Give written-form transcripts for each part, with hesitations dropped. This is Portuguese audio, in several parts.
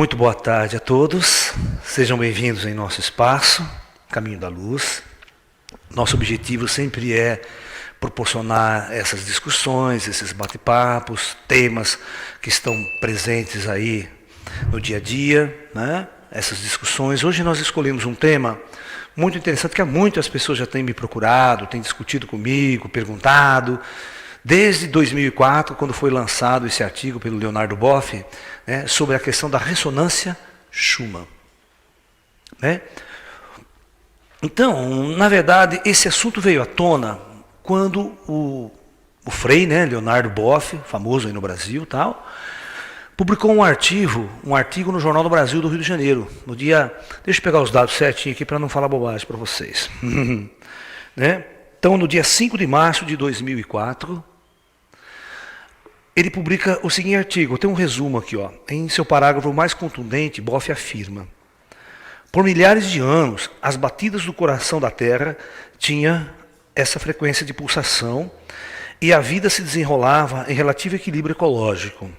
Muito boa tarde a todos, sejam bem-vindos em nosso espaço, Caminho da Luz. Nosso objetivo sempre é proporcionar essas discussões, esses bate-papos, temas que estão presentes aí no dia a dia, né? Essas discussões. Hoje nós escolhemos um tema muito interessante, que há muitas pessoas já têm me procurado, têm discutido comigo, perguntado. Desde 2004, quando foi lançado esse artigo pelo Leonardo Boff, né, sobre a questão da ressonância Schumann. Né? Então, na verdade, esse assunto veio à tona quando o Frei, né, Leonardo Boff, famoso aí no Brasil, tal, publicou um artigo no Jornal do Brasil do Rio de Janeiro, no dia... Deixa eu pegar os dados certinho aqui para não falar bobagem para vocês. Né? Então, no dia 5 de março de 2004, ele publica o seguinte artigo, tem um resumo aqui, ó. Em seu parágrafo mais contundente, Boff afirma: por milhares de anos, as batidas do coração da Terra tinham essa frequência de pulsação e a vida se desenrolava em relativo equilíbrio ecológico.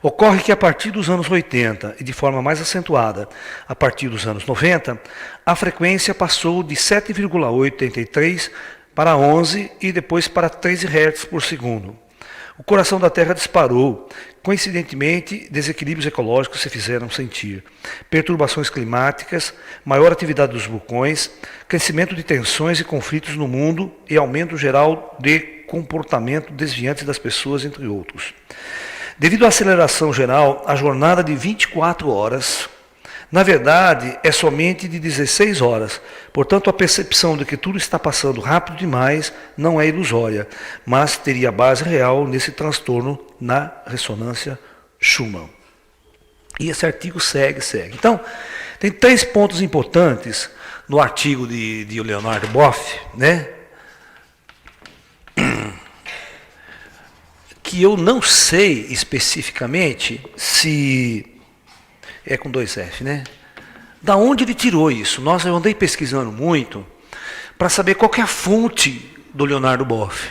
Ocorre que a partir dos anos 80, e de forma mais acentuada a partir dos anos 90, a frequência passou de 7,883 para 11 e depois para 13 Hz por segundo. O coração da Terra disparou. Coincidentemente, desequilíbrios ecológicos se fizeram sentir. Perturbações climáticas, maior atividade dos vulcões, crescimento de tensões e conflitos no mundo e aumento geral de comportamento desviante das pessoas, entre outros. Devido à aceleração geral, a jornada de 24 horas, na verdade, é somente de 16 horas. Portanto, a percepção de que tudo está passando rápido demais não é ilusória, mas teria base real nesse transtorno na ressonância Schumann. E esse artigo segue. Então, tem 3 pontos importantes no artigo de Leonardo Boff, né? Que eu não sei especificamente se... É com 2 F, né? Da onde ele tirou isso? Eu andei pesquisando muito para saber qual que é a fonte do Leonardo Boff.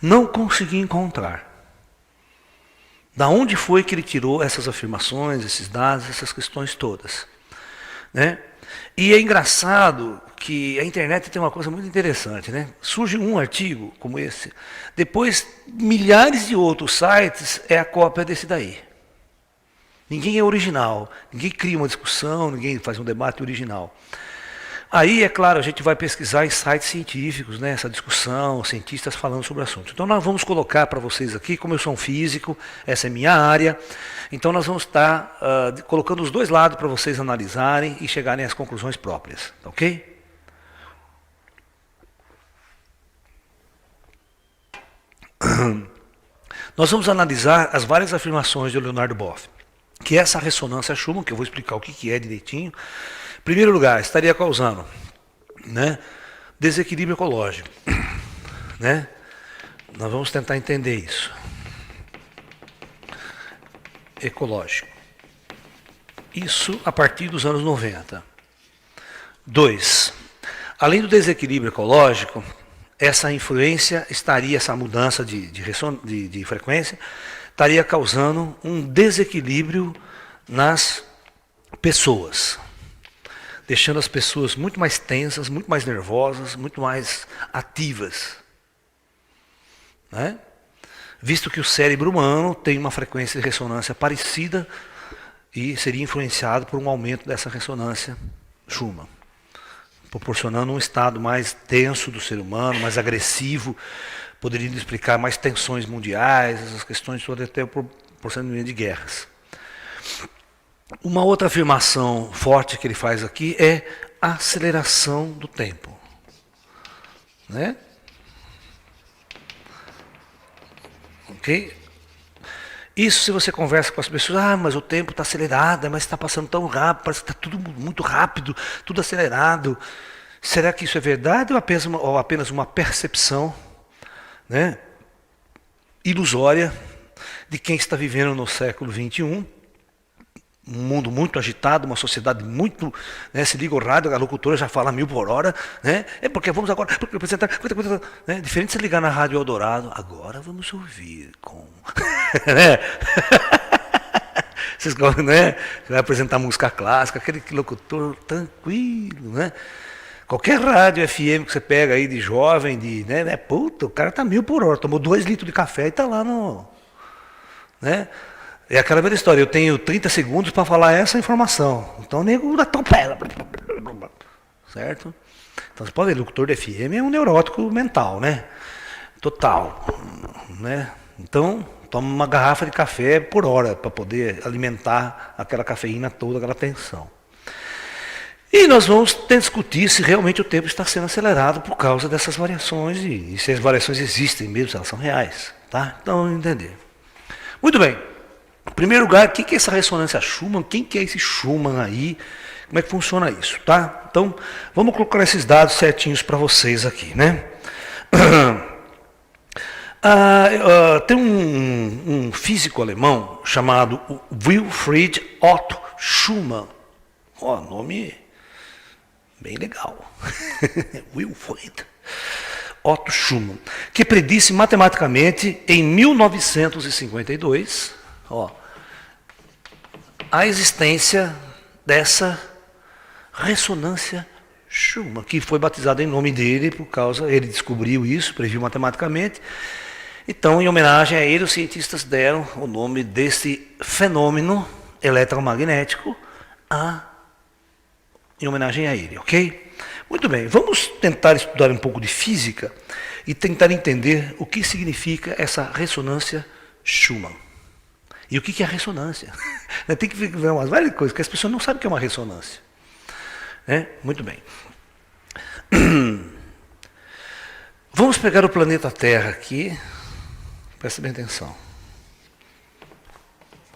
Não consegui encontrar. Da onde foi que ele tirou essas afirmações, esses dados, essas questões todas? Né? E é engraçado que a internet tem uma coisa muito interessante, né? Surge um artigo como esse, depois milhares de outros sites é a cópia desse daí. Ninguém é original, ninguém cria uma discussão, ninguém faz um debate original. Aí, é claro, a gente vai pesquisar em sites científicos, né, essa discussão, cientistas falando sobre o assunto. Então, nós vamos colocar para vocês aqui, como eu sou um físico, essa é minha área, então nós vamos estar colocando os 2 lados para vocês analisarem e chegarem às conclusões próprias, ok? Nós vamos analisar as várias afirmações de Leonardo Boff, que essa ressonância Schumann, que eu vou explicar o que é direitinho. Em primeiro lugar, estaria causando, né, desequilíbrio ecológico. Né? Nós vamos tentar entender isso. Ecológico. Isso a partir dos anos 90. 2. Além do desequilíbrio ecológico, essa influência estaria, essa mudança de frequência, estaria causando um desequilíbrio nas pessoas, deixando as pessoas muito mais tensas, muito mais nervosas, muito mais ativas. Né? Visto que o cérebro humano tem uma frequência de ressonância parecida e seria influenciado por um aumento dessa ressonância Schumann, proporcionando um estado mais tenso do ser humano, mais agressivo, poderia explicar mais tensões mundiais, essas questões todas, até o procedimento de guerras. Uma outra afirmação forte que ele faz aqui é a aceleração do tempo. Né? Ok? Isso, se você conversa com as pessoas, mas o tempo está acelerado, mas está passando tão rápido, parece que está tudo muito rápido, tudo acelerado. Será que isso é verdade ou apenas uma percepção, né, ilusória de quem está vivendo no século XXI, um mundo muito agitado, uma sociedade muito, né, se liga o rádio, a locutora já fala 1000 por hora, né, é porque vamos agora apresentar, né, diferente de se ligar na Rádio Eldorado, agora vamos ouvir com... Vocês gostam, né? Você vai apresentar música clássica, aquele locutor tranquilo, né? Qualquer rádio FM que você pega aí de jovem, puta, o cara tá 1000 por hora, tomou 2 litros de café e tá lá no... Né? É aquela velha história, eu tenho 30 segundos para falar essa informação. Então o nego atropela. Certo? Então você pode ver, locutor de FM é um neurótico mental, né? Total. Né? Então, toma uma garrafa de café por hora para poder alimentar aquela cafeína toda, aquela tensão. E nós vamos discutir se realmente o tempo está sendo acelerado por causa dessas variações e se as variações existem mesmo, se elas são reais. Tá? Então, vamos entender. Muito bem. Em primeiro lugar, o que é essa ressonância Schumann? Quem que é esse Schumann aí? Como é que funciona isso, tá? Então, vamos colocar esses dados certinhos para vocês aqui, né? Tem um físico alemão chamado Wilfried Otto Schumann. Nome bem legal. Wilfried Otto Schumann, que predisse matematicamente em 1952 a existência dessa ressonância Schumann, que foi batizada em nome dele por causa, ele descobriu isso, previu matematicamente. Então, em homenagem a ele, os cientistas deram o nome desse fenômeno eletromagnético em homenagem a ele, ok? Muito bem, vamos tentar estudar um pouco de física e tentar entender o que significa essa ressonância Schumann. E o que é a ressonância? Tem que ver umas várias coisas, que as pessoas não sabem o que é uma ressonância. Muito bem. Vamos pegar o planeta Terra aqui. Presta bem atenção.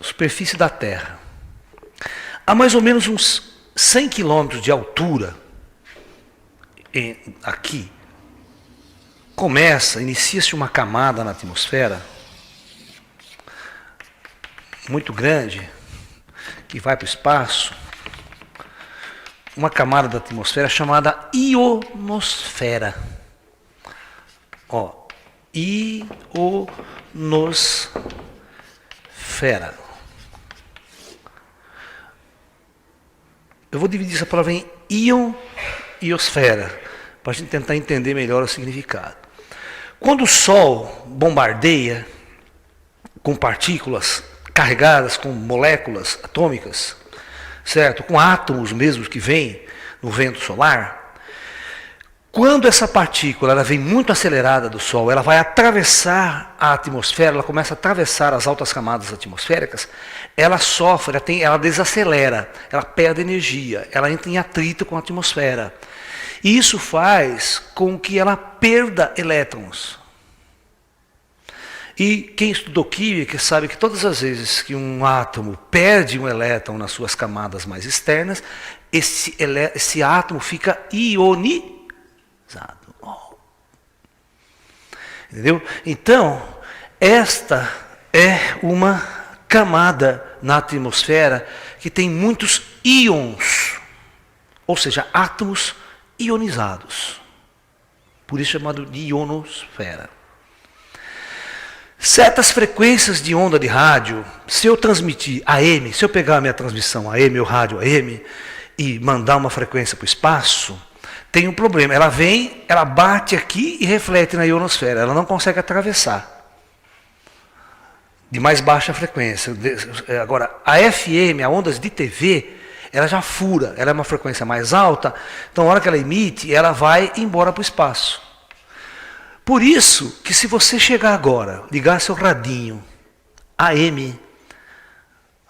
Superfície da Terra. A mais ou menos uns 100 quilômetros de altura, aqui, inicia-se uma camada na atmosfera muito grande, que vai para o espaço, uma camada da atmosfera chamada ionosfera. Ionosfera. Eu vou dividir essa palavra em íon e osfera, para a gente tentar entender melhor o significado. Quando o Sol bombardeia com partículas carregadas com moléculas atômicas, certo? Com átomos mesmos que vêm no vento solar, quando essa partícula ela vem muito acelerada do Sol, ela vai atravessar a atmosfera, ela começa a atravessar as altas camadas atmosféricas, ela sofre, ela desacelera, ela perde energia, ela entra em atrito com a atmosfera. E isso faz com que ela perda elétrons. E quem estudou química sabe que todas as vezes que um átomo perde um elétron nas suas camadas mais externas, esse átomo fica ionizado. Entendeu? Então, esta é uma camada na atmosfera que tem muitos íons, ou seja, átomos ionizados. Por isso é chamado de ionosfera. Certas frequências de onda de rádio, se eu transmitir AM, se eu pegar a minha transmissão AM, o rádio AM, e mandar uma frequência para o espaço, tem um problema. Ela vem, ela bate aqui e reflete na ionosfera. Ela não consegue atravessar. De mais baixa frequência. Agora, a FM, a ondas de TV, ela já fura. Ela é uma frequência mais alta. Então, na hora que ela emite, ela vai embora para o espaço. Por isso que se você chegar agora, ligar seu radinho AM,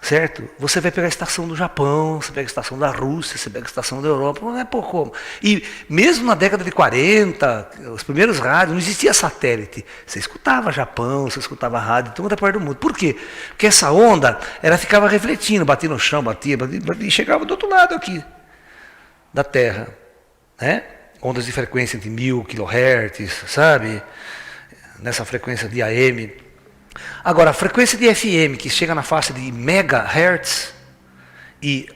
certo? Você vai pegar a estação do Japão, você pega a estação da Rússia, você pega a estação da Europa, não é por como. E mesmo na década de 40, os primeiros rádios, não existia satélite. Você escutava Japão, você escutava rádio, de toda parte do mundo. Por quê? Porque essa onda, ela ficava refletindo, batia no chão, batia, e chegava do outro lado aqui, da Terra, né? Ondas de frequência entre 1000 kHz, sabe? Nessa frequência de AM. Agora, a frequência de FM, que chega na faixa de megahertz, e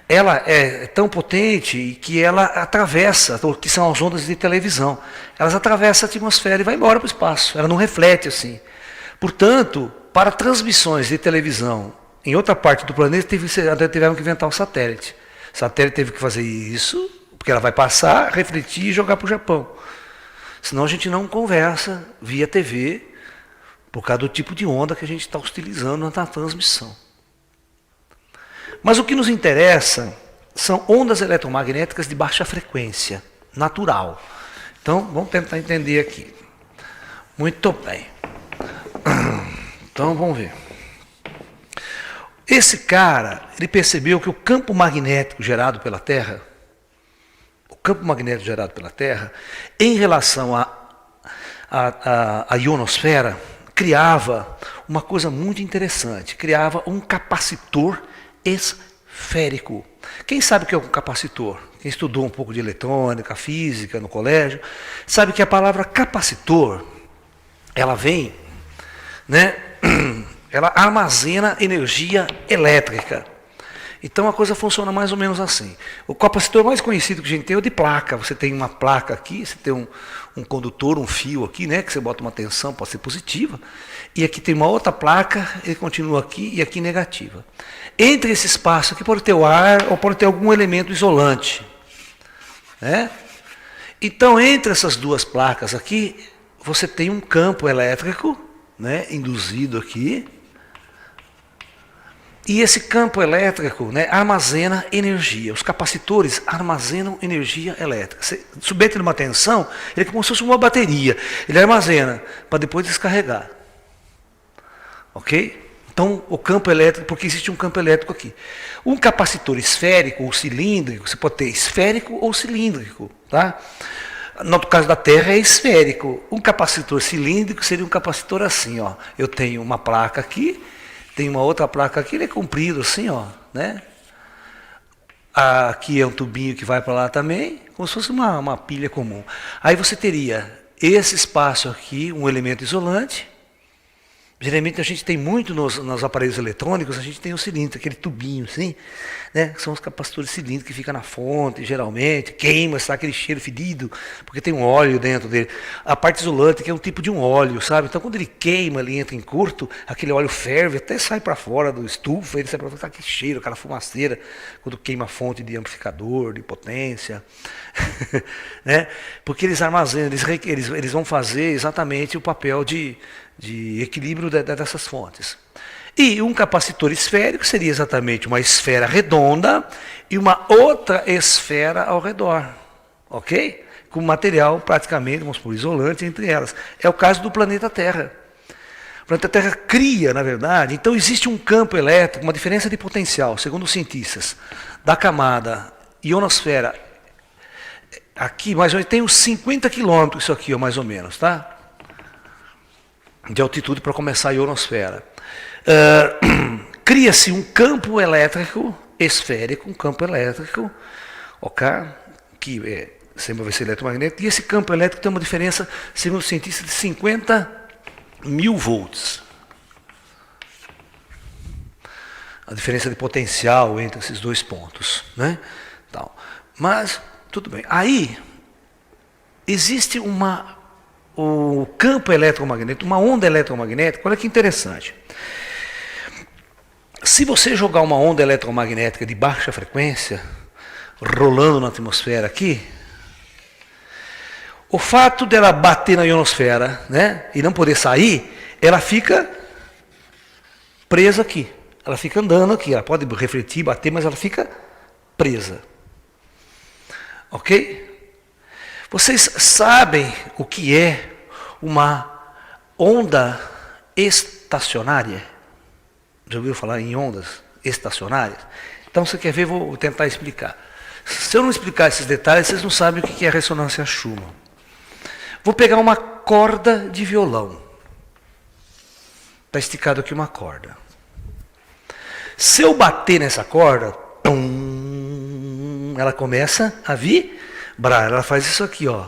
ela é tão potente que ela atravessa, que são as ondas de televisão, elas atravessam a atmosfera e vai embora para o espaço. Ela não reflete assim. Portanto, para transmissões de televisão em outra parte do planeta tiveram que inventar um satélite. O satélite teve que fazer isso, porque ela vai passar, refletir e jogar para o Japão. Senão a gente não conversa via TV, por causa do tipo de onda que a gente está utilizando na transmissão. Mas o que nos interessa são ondas eletromagnéticas de baixa frequência, natural. Então, vamos tentar entender aqui. Muito bem. Então, vamos ver. Esse cara, ele percebeu que o campo magnético gerado pela Terra, em relação à ionosfera, criava uma coisa muito interessante, criava um capacitor esférico. Quem sabe o que é um capacitor? Quem estudou um pouco de eletrônica, física no colégio, sabe que a palavra capacitor, ela vem, né? Ela armazena energia elétrica. Então a coisa funciona mais ou menos assim. O capacitor mais conhecido que a gente tem é o de placa. Você tem uma placa aqui, você tem um condutor, um fio aqui, né, que você bota uma tensão, pode ser positiva. E aqui tem uma outra placa, ele continua aqui e aqui negativa. Entre esse espaço aqui pode ter o ar ou pode ter algum elemento isolante. Né? Então entre essas duas placas aqui, você tem um campo elétrico, né, induzido aqui. E esse campo elétrico, né, armazena energia. Os capacitores armazenam energia elétrica. Você submete numa tensão, ele é como se fosse uma bateria. Ele armazena para depois descarregar. Ok? Então, o campo elétrico, porque existe um campo elétrico aqui. Um capacitor esférico ou cilíndrico, você pode ter esférico ou cilíndrico. Tá? No caso da Terra é esférico. Um capacitor cilíndrico seria um capacitor assim. Ó. Eu tenho uma placa aqui. Tem uma outra placa aqui, ele é comprido assim, ó, né? Aqui é um tubinho que vai para lá também, como se fosse uma pilha comum. Aí você teria esse espaço aqui, um elemento isolante. Geralmente a gente tem muito nos aparelhos eletrônicos, a gente tem o cilindro, aquele tubinho assim, né? São os capacitores cilíndricos que ficam na fonte, geralmente, queima, está aquele cheiro fedido, porque tem um óleo dentro dele. A parte isolante, que é um tipo de um óleo, sabe? Então quando ele queima, ele entra em curto, aquele óleo ferve, até sai para fora do estufa, ele sai para fora, tá aquele cheiro, aquela fumaceira, quando queima a fonte de amplificador, de potência. Né? Porque eles armazenam, eles vão fazer exatamente o papel de equilíbrio dessas fontes. E um capacitor esférico seria exatamente uma esfera redonda e uma outra esfera ao redor. Ok? Com material praticamente, vamos supor, isolante entre elas. É o caso do planeta Terra. O planeta Terra cria, na verdade, então existe um campo elétrico, uma diferença de potencial, segundo os cientistas, da camada ionosfera. Aqui, mais ou menos, tem uns 50 quilômetros isso aqui, ó, mais ou menos, tá? De altitude para começar a ionosfera. Cria-se um campo elétrico esférico, um campo elétrico, ok? Que sempre vai ser eletromagnético, e esse campo elétrico tem uma diferença, segundo os cientistas, de 50.000 volts. A diferença de potencial entre esses dois pontos. Né? Então, mas, tudo bem. Aí, existe o campo eletromagnético, uma onda eletromagnética, olha que interessante. Se você jogar uma onda eletromagnética de baixa frequência, rolando na atmosfera aqui, o fato dela bater na ionosfera, né, e não poder sair, ela fica presa aqui. Ela fica andando aqui, ela pode refletir, bater, mas ela fica presa. Ok? Vocês sabem o que é uma onda estacionária? Já ouviu falar em ondas estacionárias? Então, você quer ver, vou tentar explicar. Se eu não explicar esses detalhes, vocês não sabem o que é a ressonância Schumann. Vou pegar uma corda de violão. Está esticado aqui uma corda. Se eu bater nessa corda, ela começa a vibrar. Ela faz isso aqui, ó.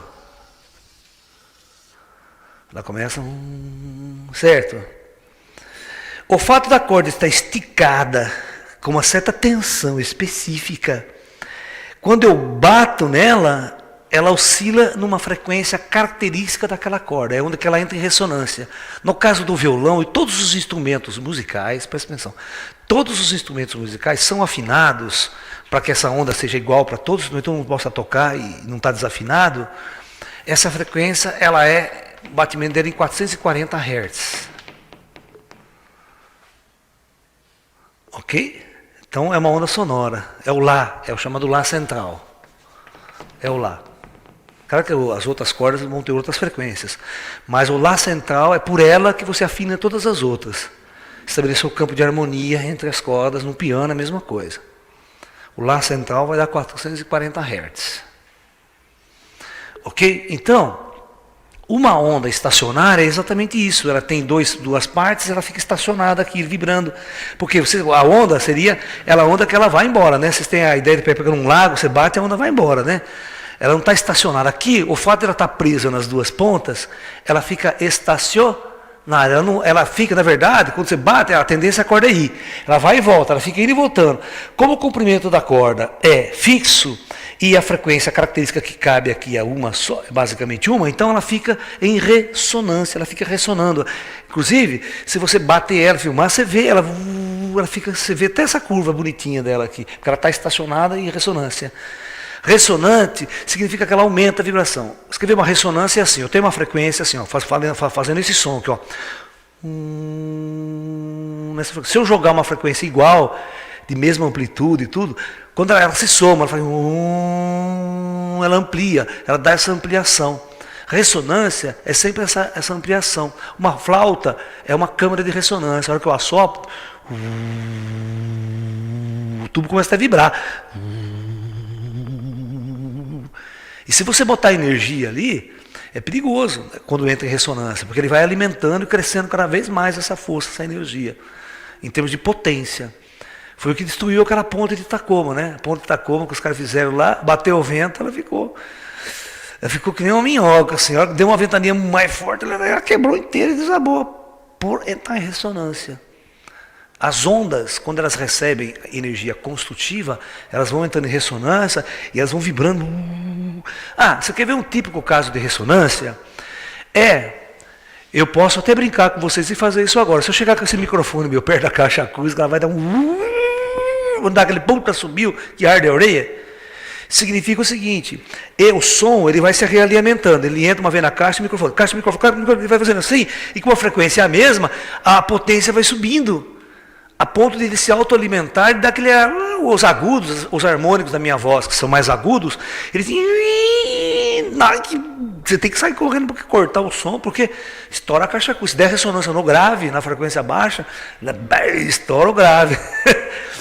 Ela começa, certo? O fato da corda estar esticada com uma certa tensão específica, quando eu bato nela, ela oscila numa frequência característica daquela corda, é onde que ela entra em ressonância. No caso do violão e todos os instrumentos musicais, presta atenção, todos os instrumentos musicais são afinados para que essa onda seja igual para todos, então todo mundo possa tocar e não está desafinado. Essa frequência, ela o batimento dela em 440 Hz. Ok? Então é uma onda sonora, é o Lá, é o chamado Lá central. É o Lá. Claro que as outras cordas vão ter outras frequências, mas o Lá central é por ela que você afina todas as outras. Estabelecer o campo de harmonia entre as cordas, no piano é a mesma coisa. O Lá central vai dar 440 Hz. Ok? Então, uma onda estacionária é exatamente isso. Ela tem duas partes, ela fica estacionada aqui, vibrando. Porque a onda seria a onda que ela vai embora, né? Vocês têm a ideia de pegar um lago, você bate, a onda vai embora, né? Ela não está estacionada. Aqui, o fato de ela estar presa nas duas pontas, ela fica estacionária. Ela fica, na verdade, quando você bate, a tendência é a corda ir. Ela vai e volta, ela fica indo e voltando. Como o comprimento da corda é fixo, e a frequência característica que cabe aqui é uma só, basicamente uma, então ela fica em ressonância, ela fica ressonando. Inclusive, se você bater ela, filmar, você vê ela fica, você vê até essa curva bonitinha dela aqui, porque ela está estacionada em ressonância. Ressonante significa que ela aumenta a vibração. Escrever uma ressonância é assim, eu tenho uma frequência assim, ó, fazendo esse som aqui, ó. Se eu jogar uma frequência igual, de mesma amplitude e tudo, quando ela se soma, ela faz ela amplia, ela dá essa ampliação. Ressonância é sempre essa ampliação. Uma flauta é uma câmara de ressonância. A hora que eu assopro, o tubo começa a vibrar. E se você botar energia ali, é perigoso quando entra em ressonância, porque ele vai alimentando e crescendo cada vez mais essa força, essa energia, em termos de potência. Foi o que destruiu aquela ponte de Tacoma, né? A ponte de Tacoma que os caras fizeram lá, bateu o vento, ela ficou que nem uma minhoca, assim, deu uma ventania mais forte, ela quebrou inteira e desabou, por entrar em ressonância. As ondas, quando elas recebem energia construtiva, elas vão entrando em ressonância e elas vão vibrando. Você quer ver um típico caso de ressonância? Eu posso até brincar com vocês e fazer isso agora. Se eu chegar com esse microfone meu perto da caixa acústica, ela vai dar vou dar aquele puta subiu que arde a orelha. Significa o seguinte, o som ele vai se realimentando, ele entra uma vez na caixa, o microfone, ele vai fazendo assim, e com a frequência a mesma, a potência vai subindo, a ponto de ele se autoalimentar e dar aquele, os agudos, os harmônicos da minha voz, que são mais agudos, eles você tem que sair correndo para cortar o som, porque estoura a caixa acústica. Se der ressonância no grave, na frequência baixa, estoura o grave.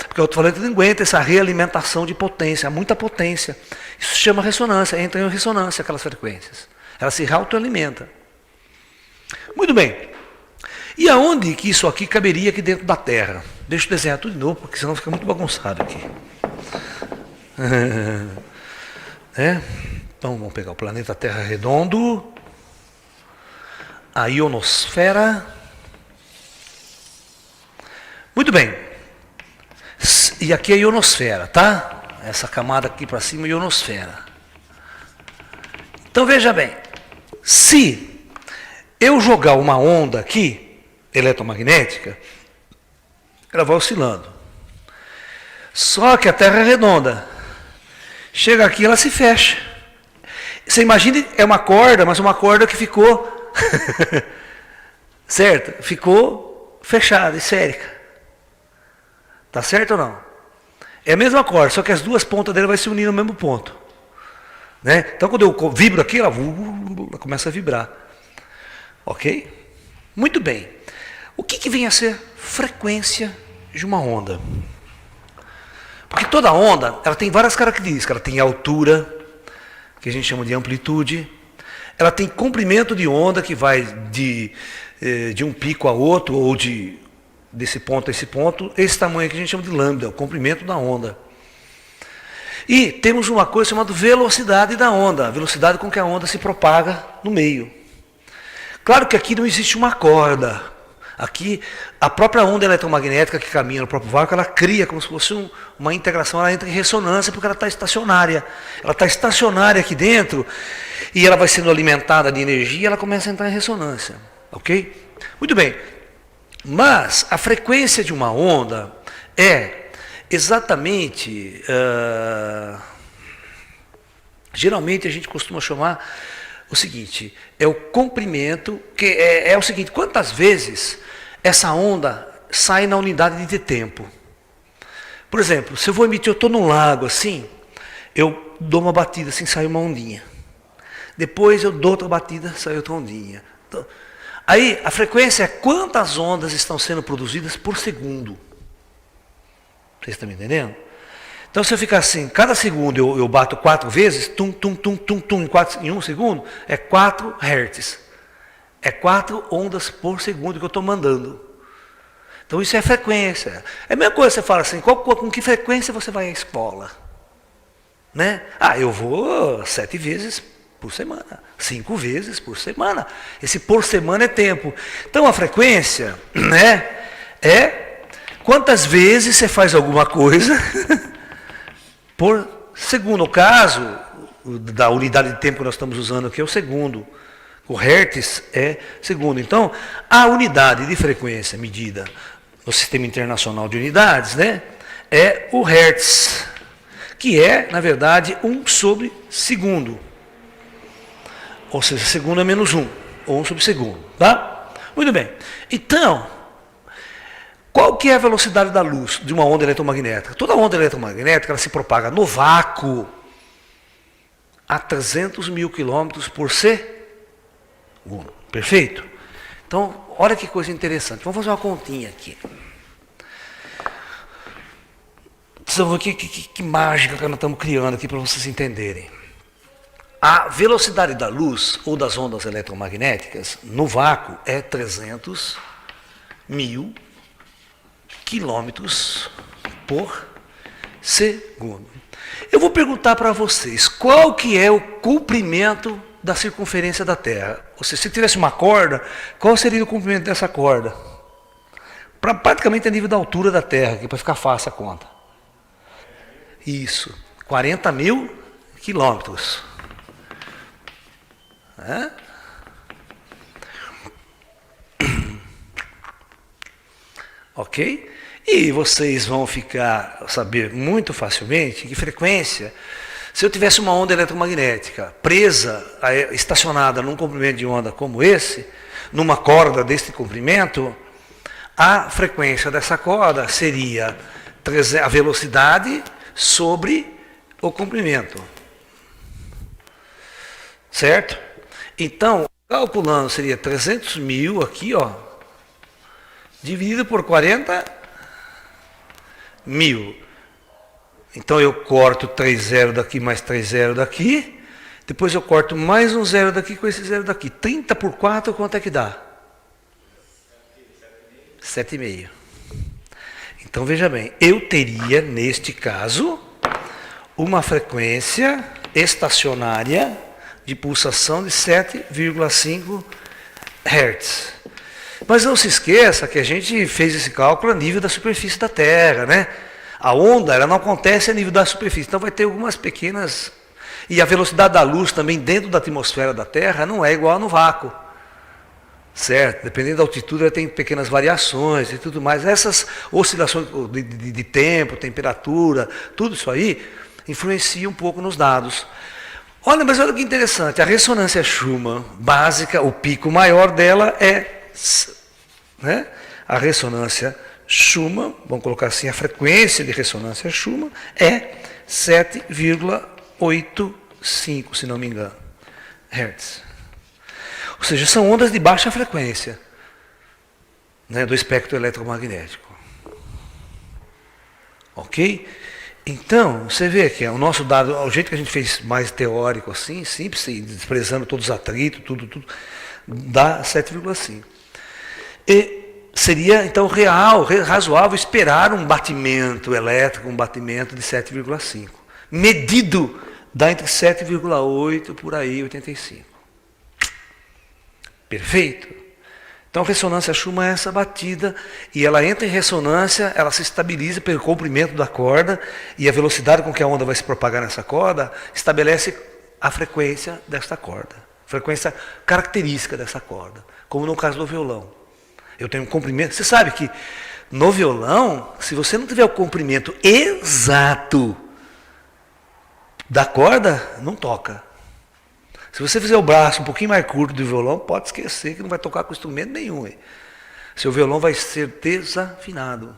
Porque o alto-falante não aguenta essa realimentação de potência, muita potência. Isso se chama ressonância, entra em ressonância aquelas frequências. Ela se autoalimenta. Muito bem. E aonde que isso aqui caberia aqui dentro da Terra? Deixa eu desenhar tudo de novo, porque senão fica muito bagunçado aqui. Então vamos pegar o planeta Terra redondo, a ionosfera. Muito bem. E aqui é a ionosfera, tá? Essa camada aqui para cima é a ionosfera. Então veja bem, se eu jogar uma onda aqui, eletromagnética, ela vai oscilando. Só que a Terra é redonda. Chega aqui, ela se fecha. Você imagina, é uma corda, mas uma corda que ficou, certo? Ficou fechada, esférica. Tá certo ou não? É a mesma corda, só que as duas pontas dela vai se unir no mesmo ponto. Né? Então quando eu vibro aqui, ela começa a vibrar. Ok? Muito bem. O que vem a ser frequência de uma onda? Porque toda onda, ela tem várias características. Ela tem altura, que a gente chama de amplitude. Ela tem comprimento de onda, que vai de um pico a outro, ou desse ponto a esse ponto. Esse tamanho que a gente chama de lambda, o comprimento da onda. E temos uma coisa chamada velocidade da onda, a velocidade com que a onda se propaga no meio. Claro que aqui não existe uma corda. Aqui, a própria onda eletromagnética que caminha no próprio vácuo, ela cria como se fosse uma integração, ela entra em ressonância porque ela está estacionária. Ela está estacionária aqui dentro e ela vai sendo alimentada de energia e ela começa a entrar em ressonância. Ok? Muito bem. Mas a frequência de uma onda é exatamente... geralmente a gente costuma chamar o seguinte, é o comprimento, que é o seguinte, quantas vezes essa onda sai na unidade de tempo. Por exemplo, se eu vou emitir, eu estou num lago assim, eu dou uma batida assim, sai uma ondinha. Depois eu dou outra batida, sai outra ondinha. Então, aí a frequência é quantas ondas estão sendo produzidas por segundo. Vocês estão me entendendo? Então, se eu ficar assim, cada segundo eu bato 4 vezes, tum, tum, tum, tum, tum, em 1 segundo, é 4 Hz. É 4 ondas por segundo que eu estou mandando. Então, isso é frequência. É a mesma coisa, você fala assim, com que frequência você vai à escola? Né? Eu vou 7 vezes por semana, 5 vezes por semana. Esse por semana é tempo. Então, a frequência, né, é quantas vezes você faz alguma coisa... por segundo. O caso da unidade de tempo que nós estamos usando aqui é o segundo. O Hertz é segundo. Então, a unidade de frequência medida no Sistema Internacional de Unidades, né, é o Hertz, que é, na verdade, 1 sobre segundo. Ou seja, segundo é menos 1, ou 1 sobre segundo. Tá? Muito bem. Então, qual que é a velocidade da luz de uma onda eletromagnética? Toda onda eletromagnética ela se propaga no vácuo a 300 mil quilômetros por segundo. Perfeito? Então, olha que coisa interessante. Vamos fazer uma continha aqui. Que mágica que nós estamos criando aqui para vocês entenderem. A velocidade da luz ou das ondas eletromagnéticas no vácuo é 300 mil quilômetros por segundo. Eu vou perguntar para vocês, qual que é o comprimento da circunferência da Terra? Ou seja, se tivesse uma corda, qual seria o comprimento dessa corda? Praticamente a nível da altura da Terra, aqui para ficar fácil a conta. Isso, 40 mil quilômetros. Ok? E vocês vão saber muito facilmente que frequência, se eu tivesse uma onda eletromagnética presa, estacionada num comprimento de onda como esse, numa corda deste comprimento, a frequência dessa corda seria a velocidade sobre o comprimento. Certo? Então, calculando, seria 300 mil aqui, ó, dividido por 40 mil. Então eu corto 3 zeros daqui mais 3 zeros daqui. Depois eu corto mais um zero daqui com esse zero daqui. 30 por 4, quanto é que dá? 7,5. Então veja bem, eu teria, neste caso, uma frequência estacionária de pulsação de 7,5 Hz. Mas não se esqueça que a gente fez esse cálculo a nível da superfície da Terra, né? A onda, ela não acontece a nível da superfície, então vai ter algumas pequenas... E a velocidade da luz também dentro da atmosfera da Terra não é igual no vácuo. Certo? Dependendo da altitude, ela tem pequenas variações e tudo mais. Essas oscilações de tempo, temperatura, tudo isso aí, influencia um pouco nos dados. Olha, mas olha que interessante, a ressonância Schumann básica, o pico maior dela é... Né? A ressonância Schumann, vamos colocar assim, a frequência de ressonância Schumann é 7,85, se não me engano, Hertz. Ou seja, são ondas de baixa frequência, né, do espectro eletromagnético. Ok? Então, você vê que o nosso dado, o jeito que a gente fez mais teórico assim, simples, desprezando todos os atritos, tudo, dá 7,5. E seria, então, razoável esperar um batimento elétrico, um batimento de 7,5. Medido, dá entre 7,8 por aí, 85. Perfeito? Então a ressonância Schumann é essa batida, e ela entra em ressonância, ela se estabiliza pelo comprimento da corda, e a velocidade com que a onda vai se propagar nessa corda estabelece a frequência desta corda, frequência característica dessa corda, como no caso do violão. Eu tenho um comprimento, você sabe que no violão, se você não tiver o comprimento exato da corda, não toca. Se você fizer o braço um pouquinho mais curto do violão, pode esquecer que não vai tocar com instrumento nenhum. Hein? Seu violão vai ser desafinado.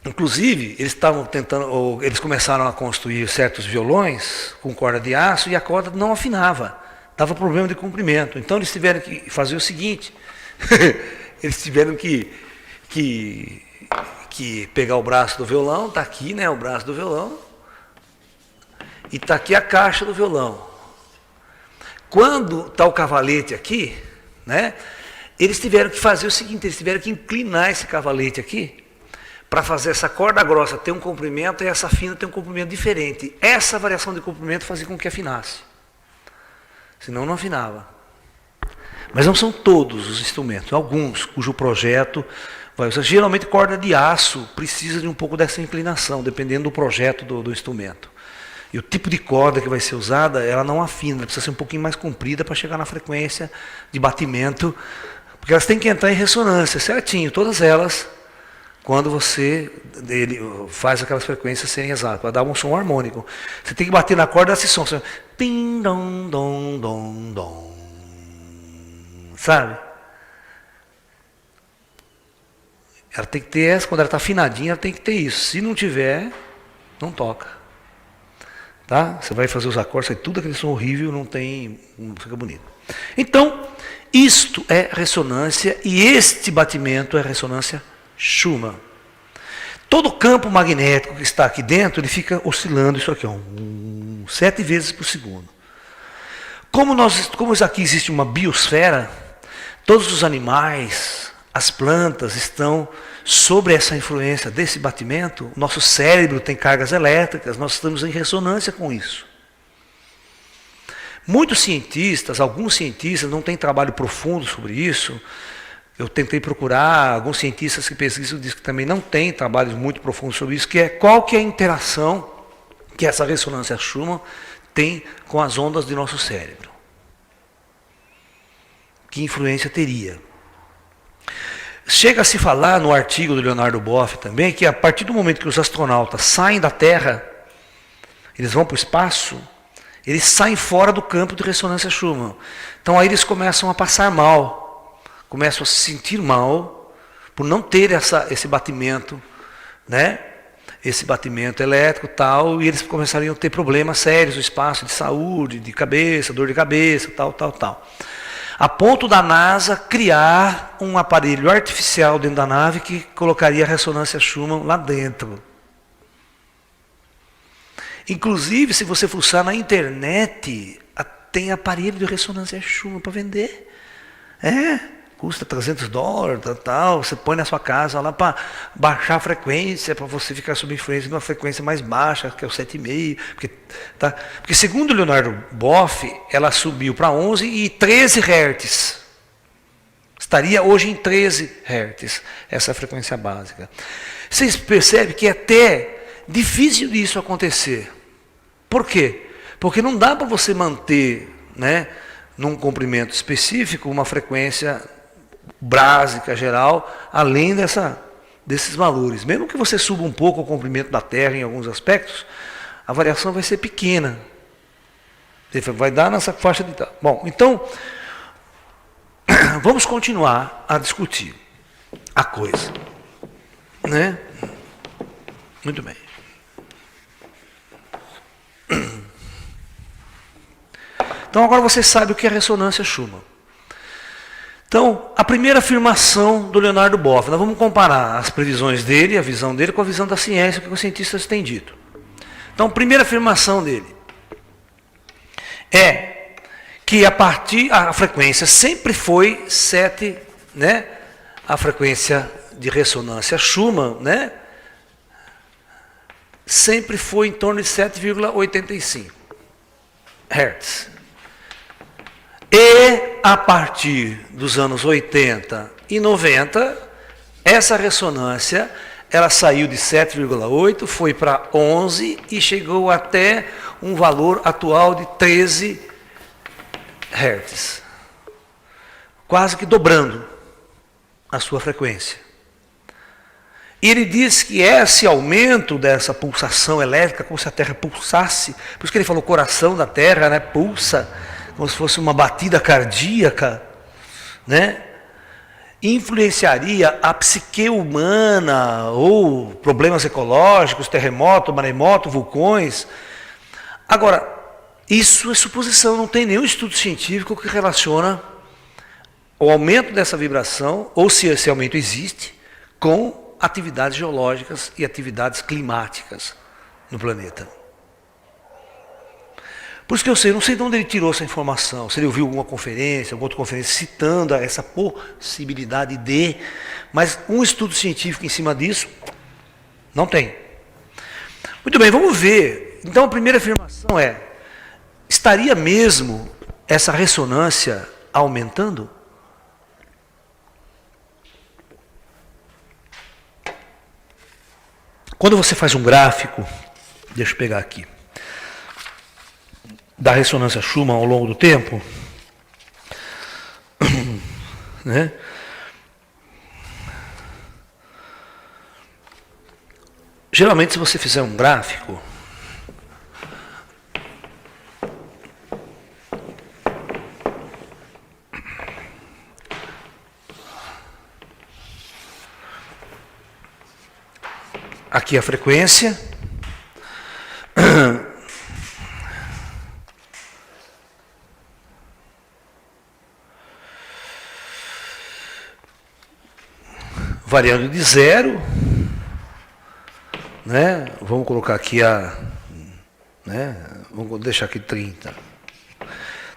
Inclusive, eles começaram a construir certos violões com corda de aço e a corda não afinava, dava problema de comprimento. Então eles tiveram que fazer o seguinte, eles tiveram que pegar o braço do violão, está aqui, né, o braço do violão, e está aqui a caixa do violão. Quando está o cavalete aqui, né, eles tiveram que fazer o seguinte, eles tiveram que inclinar esse cavalete aqui, para fazer essa corda grossa ter um comprimento e essa fina ter um comprimento diferente. Essa variação de comprimento fazia com que afinasse. Senão não afinava. Mas não são todos os instrumentos, alguns cujo projeto vai usar. Geralmente corda de aço precisa de um pouco dessa inclinação, dependendo do projeto do instrumento. E o tipo de corda que vai ser usada, ela não afina, ela precisa ser um pouquinho mais comprida para chegar na frequência de batimento, porque elas têm que entrar em ressonância, certinho, todas elas, quando ele faz aquelas frequências serem exatas, para dar um som harmônico. Você tem que bater na corda esse som, pim, dom, dom, dom, dom, sabe? Ela tem que ter essa, quando ela está afinadinha, ela tem que ter isso. Se não tiver, não toca. Tá? Você vai fazer os acordes, sai tudo aquele som horrível, não fica bonito. Então, isto é ressonância, e este batimento é ressonância Schumann. Todo o campo magnético que está aqui dentro, ele fica oscilando isso aqui, 7 vezes por segundo. Como aqui existe uma biosfera, todos os animais, as plantas estão sobre essa influência desse batimento. Nosso cérebro tem cargas elétricas, nós estamos em ressonância com isso. Muitos cientistas, alguns cientistas não têm trabalho profundo sobre isso. Eu tentei procurar, alguns cientistas que pesquisam dizem que também não tem trabalhos muito profundos sobre isso, qual que é a interação que essa ressonância Schumann tem com as ondas de nosso cérebro. Que influência teria? Chega a se falar no artigo do Leonardo Boff também, que a partir do momento que os astronautas saem da Terra, eles vão para o espaço, eles saem fora do campo de ressonância Schumann. Então aí eles começam a passar mal, começam a se sentir mal, por não ter esse batimento, né? Esse batimento elétrico e tal, e eles começariam a ter problemas sérios no espaço, de saúde, de cabeça, dor de cabeça, tal. A ponto da NASA criar um aparelho artificial dentro da nave que colocaria a ressonância Schumann lá dentro. Inclusive, se você fuçar na internet, tem aparelho de ressonância Schumann para vender. Custa $300, tal. Você põe na sua casa lá para baixar a frequência, para você ficar sob influência de uma frequência mais baixa, que é o 7,5. Porque segundo Leonardo Boff, ela subiu para 11 e 13 Hz. Estaria hoje em 13 Hz, essa frequência básica. Vocês percebem que é até difícil disso acontecer. Por quê? Porque não dá para você manter, né, num comprimento específico, uma frequência básica, geral, além desses valores. Mesmo que você suba um pouco o comprimento da Terra em alguns aspectos, a variação vai ser pequena. Vai dar nessa faixa de... Bom, então, vamos continuar a discutir a coisa. Né? Muito bem. Então agora você sabe o que é ressonância Schumann. Então, a primeira afirmação do Leonardo Boff, nós vamos comparar as previsões dele, a visão dele, com a visão da ciência, o que os cientistas têm dito. Então, a primeira afirmação dele é que a frequência sempre foi 7, né? A frequência de ressonância Schumann, né? Sempre foi em torno de 7,85 Hz. E a partir dos anos 80 e 90, essa ressonância, ela saiu de 7,8, foi para 11 e chegou até um valor atual de 13 Hz. Quase que dobrando a sua frequência. E ele diz que esse aumento dessa pulsação elétrica, como se a Terra pulsasse, por isso que ele falou coração da Terra, né, pulsa, como se fosse uma batida cardíaca, né, influenciaria a psique humana, ou problemas ecológicos, terremoto, maremoto, vulcões. Agora, isso é suposição, não tem nenhum estudo científico que relaciona o aumento dessa vibração, ou se esse aumento existe, com atividades geológicas e atividades climáticas no planeta. Por isso que eu sei, não sei de onde ele tirou essa informação, se ele ouviu alguma conferência, alguma outra conferência citando essa possibilidade de, mas um estudo científico em cima disso, não tem. Muito bem, vamos ver. Então a primeira afirmação é, estaria mesmo essa ressonância aumentando? Quando você faz um gráfico, deixa eu pegar aqui, da ressonância Schumann ao longo do tempo, né? Geralmente, se você fizer um gráfico, aqui a frequência, variando de 0, né? Vamos colocar aqui vamos deixar aqui 30.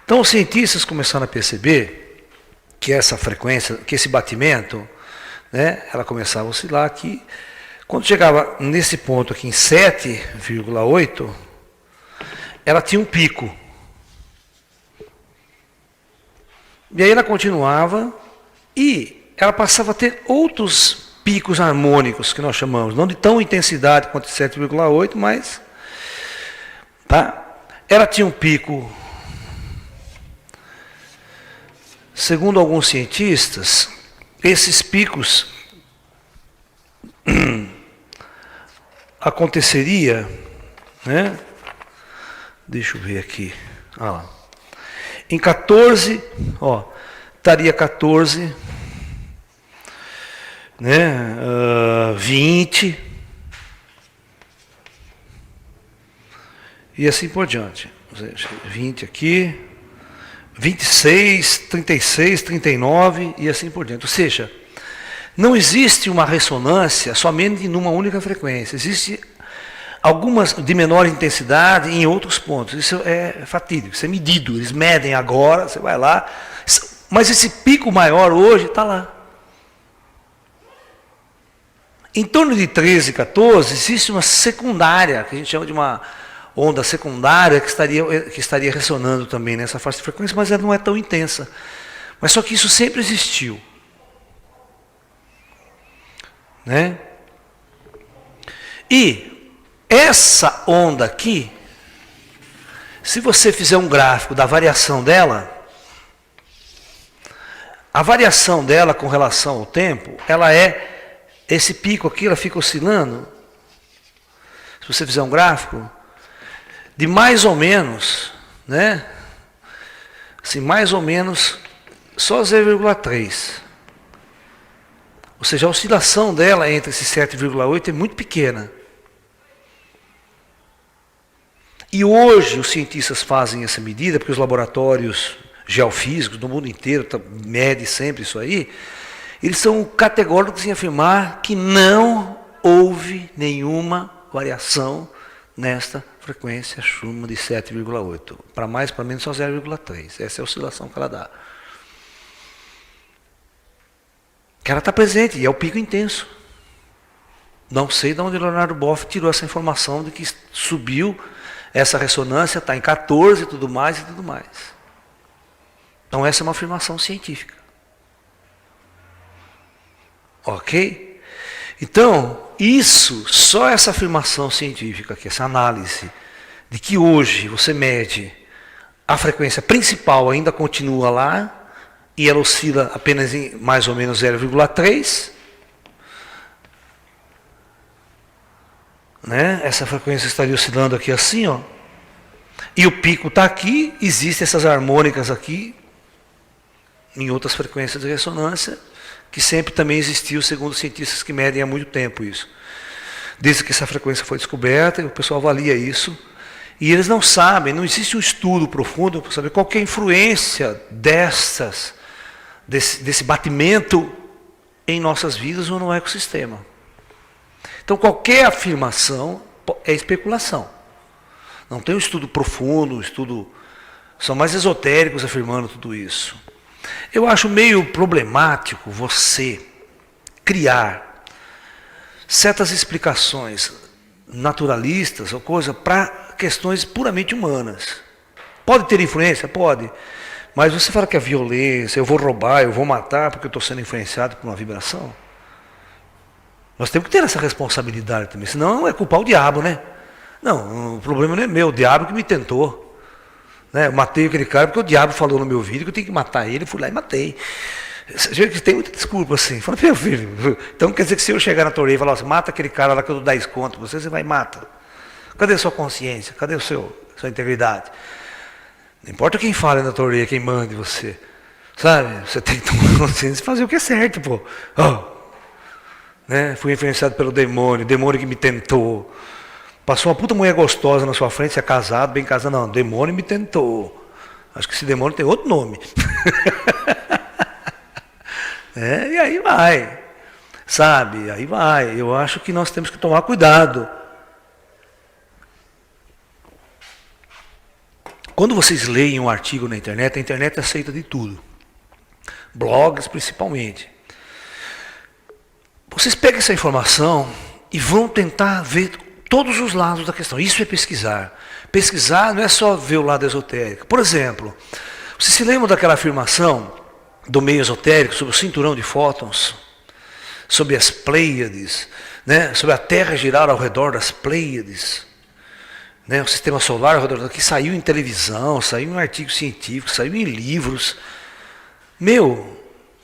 Então os cientistas começaram a perceber que essa frequência, que esse batimento, né, ela começava a oscilar aqui. Quando chegava nesse ponto aqui em 7,8, ela tinha um pico. E aí ela continuava e ela passava a ter outros picos harmônicos, que nós chamamos, não de tão intensidade quanto 7,8, mas ela tinha um pico, segundo alguns cientistas, esses picos aconteceria, né? Deixa eu ver aqui. Em 14, estaria 14, né? 20 e assim por diante. 20 aqui, 26, 36, 39 e assim por diante. Ou seja, não existe uma ressonância somente numa única frequência. Existe algumas de menor intensidade em outros pontos. Isso é fatídico, isso é medido. Eles medem agora, você vai lá. Mas esse pico maior hoje está lá. Em torno de 13, 14, existe uma secundária, que a gente chama de uma onda secundária, que estaria ressonando também nessa faixa de frequência, mas ela não é tão intensa. Mas só que isso sempre existiu. Né? E essa onda aqui, se você fizer um gráfico da variação dela, a variação dela com relação ao tempo, ela é, esse pico aqui, ela fica oscilando, se você fizer um gráfico, de mais ou menos, né? Assim, mais ou menos, só 0,3. Ou seja, a oscilação dela entre esse 7,8 é muito pequena. E hoje os cientistas fazem essa medida, porque os laboratórios geofísicos do mundo inteiro medem sempre isso aí, eles são categóricos em afirmar que não houve nenhuma variação nesta frequência Schumann de 7,8. Para mais, para menos, só 0,3. Essa é a oscilação que ela dá. Que ela está presente, e é o pico intenso. Não sei de onde o Leonardo Boff tirou essa informação de que subiu essa ressonância, está em 14 e tudo mais e tudo mais. Então essa é uma afirmação científica. Ok? Então, só essa afirmação científica, que essa análise, de que hoje você mede a frequência principal ainda continua lá, e ela oscila apenas em mais ou menos 0,3, né? Essa frequência estaria oscilando aqui assim, ó. E o pico está aqui, existem essas harmônicas aqui, em outras frequências de ressonância, que sempre também existiu, segundo cientistas que medem há muito tempo isso. Desde que essa frequência foi descoberta, o pessoal avalia isso, e eles não sabem, não existe um estudo profundo para saber qual que é a influência desse batimento em nossas vidas ou no ecossistema. Então qualquer afirmação é especulação. Não tem um estudo profundo, são mais esotéricos afirmando tudo isso. Eu acho meio problemático você criar certas explicações naturalistas ou coisa para questões puramente humanas. Pode ter influência? Pode. Mas você fala que é violência, eu vou roubar, eu vou matar porque eu estou sendo influenciado por uma vibração. Nós temos que ter essa responsabilidade também, senão é culpar o diabo, né? Não, o problema não é meu, o diabo que me tentou. Né? Eu matei aquele cara porque o diabo falou no meu vídeo que eu tenho que matar ele, fui lá e matei. Tem muita desculpa assim. Fala, meu filho, então quer dizer que se eu chegar na torneira e falar assim, mata aquele cara lá que eu dou 10 conto, você vai e mata. Cadê a sua consciência? Cadê sua integridade? Não importa quem fala na torneira, quem manda você. Sabe? Você tem que tomar consciência e fazer o que é certo, pô. Oh. Né? Fui influenciado pelo demônio, o demônio que me tentou. Passou uma puta mulher gostosa na sua frente, você é casado, bem casado, não, o demônio me tentou. Acho que esse demônio tem outro nome. E aí vai, sabe, aí vai. Eu acho que nós temos que tomar cuidado. Quando vocês leem um artigo na internet, a internet aceita de tudo. Blogs principalmente. Vocês pegam essa informação e vão tentar ver todos os lados da questão. Isso é pesquisar. Pesquisar não é só ver o lado esotérico. Por exemplo, vocês se lembram daquela afirmação do meio esotérico sobre o cinturão de fótons? Sobre as Pleiades, né? Sobre a Terra girar ao redor das Pleiades, né? O sistema solar ao redor, que saiu em televisão, saiu em artigos científicos, saiu em livros.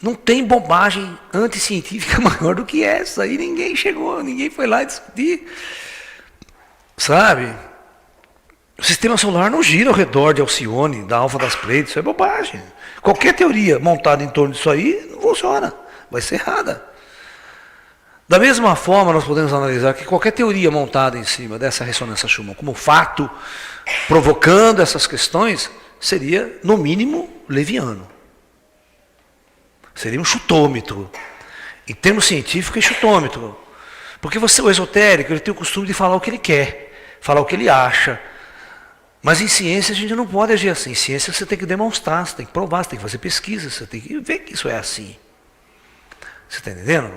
Não tem bobagem anticientífica maior do que essa. E ninguém foi lá discutir. Sabe? O sistema solar não gira ao redor de Alcione, da Alfa das Pleiades, isso é bobagem. Qualquer teoria montada em torno disso aí não funciona, vai ser errada. Da mesma forma, nós podemos analisar que qualquer teoria montada em cima dessa ressonância Schumann como fato, provocando essas questões, seria, no mínimo, leviano. Seria um chutômetro. Em termos científicos, é chutômetro. Porque o esotérico, ele tem o costume de falar o que ele quer, falar o que ele acha. Mas em ciência a gente não pode agir assim. Em ciência você tem que demonstrar, você tem que provar, você tem que fazer pesquisa, você tem que ver que isso é assim. Você está entendendo?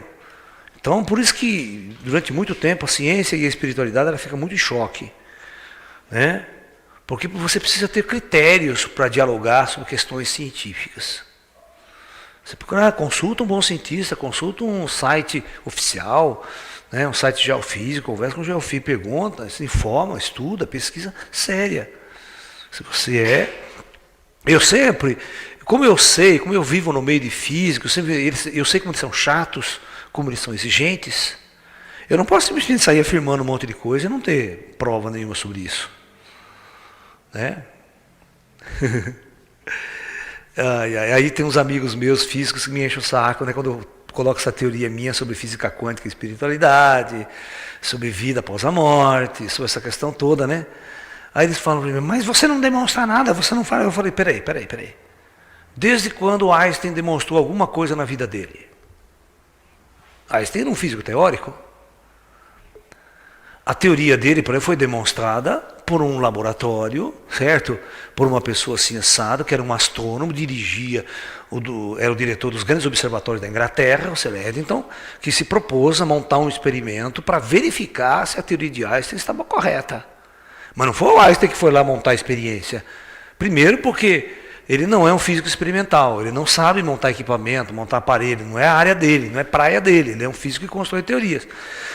Então, por isso que durante muito tempo a ciência e a espiritualidade ela fica muito em choque. Né? Porque você precisa ter critérios para dialogar sobre questões científicas. Você procura, consulta um bom cientista, consulta um site oficial, né, um site geofísico, conversa com o geofísico, pergunta, se informa, estuda, pesquisa séria. Se você como eu vivo no meio de físicos, eu sei como eles são chatos, como eles são exigentes, eu não posso simplesmente sair afirmando um monte de coisa e não ter prova nenhuma sobre isso. Né? Aí tem uns amigos meus físicos que me enchem o saco, né, quando eu coloco essa teoria minha sobre física quântica e espiritualidade, sobre vida após a morte, sobre essa questão toda, né? Aí eles falam para mim, mas você não demonstra nada, você não fala. Eu falei, peraí. Desde quando Einstein demonstrou alguma coisa na vida dele? Einstein era um físico teórico. A teoria dele, por exemplo, foi demonstrada por um laboratório, certo? Por uma pessoa assim assada, que era um astrônomo, era o diretor dos grandes observatórios da Inglaterra, o Sir Eddington, que se propôs a montar um experimento para verificar se a teoria de Einstein estava correta. Mas não foi o Einstein que foi lá montar a experiência. Primeiro porque Ele não é um físico experimental, ele não sabe montar equipamento, montar aparelho, não é a área dele, não é praia dele, ele é um físico que constrói teorias.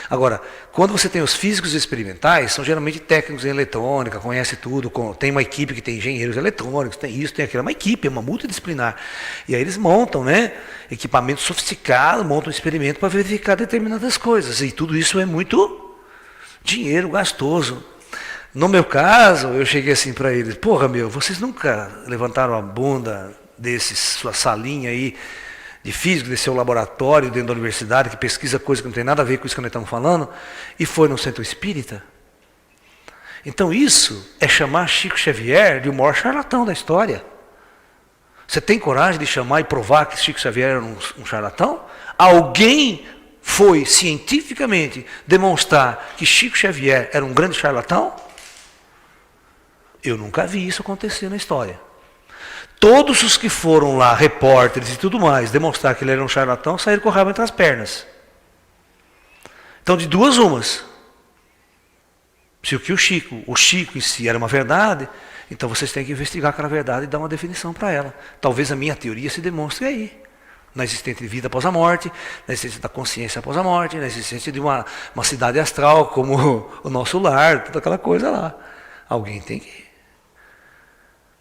Agora, quando você tem os físicos experimentais, são geralmente técnicos em eletrônica, conhece tudo, tem uma equipe que tem engenheiros eletrônicos, tem isso, tem aquilo, é uma equipe, é uma multidisciplinar. E aí eles montam, né, equipamentos sofisticados, montam um experimento para verificar determinadas coisas, e tudo isso é muito dinheiro gastoso. No meu caso, eu cheguei assim para eles, porra meu, vocês nunca levantaram a bunda sua salinha aí de físico, desse seu laboratório dentro da universidade, que pesquisa coisa que não tem nada a ver com isso que nós estamos falando, e foi no centro espírita? Então isso é chamar Chico Xavier de o maior charlatão da história. Você tem coragem de chamar e provar que Chico Xavier era um charlatão? Alguém foi cientificamente demonstrar que Chico Xavier era um grande charlatão? Eu nunca vi isso acontecer na história. Todos os que foram lá, repórteres e tudo mais, demonstrar que ele era um charlatão, saíram com o rabo entre as pernas. Então, de duas umas. Se o Chico em si era uma verdade, então vocês têm que investigar aquela verdade e dar uma definição para ela. Talvez a minha teoria se demonstre aí. Na existência de vida após a morte, na existência da consciência após a morte, na existência de uma cidade astral, como o nosso lar, toda aquela coisa lá. Alguém tem que...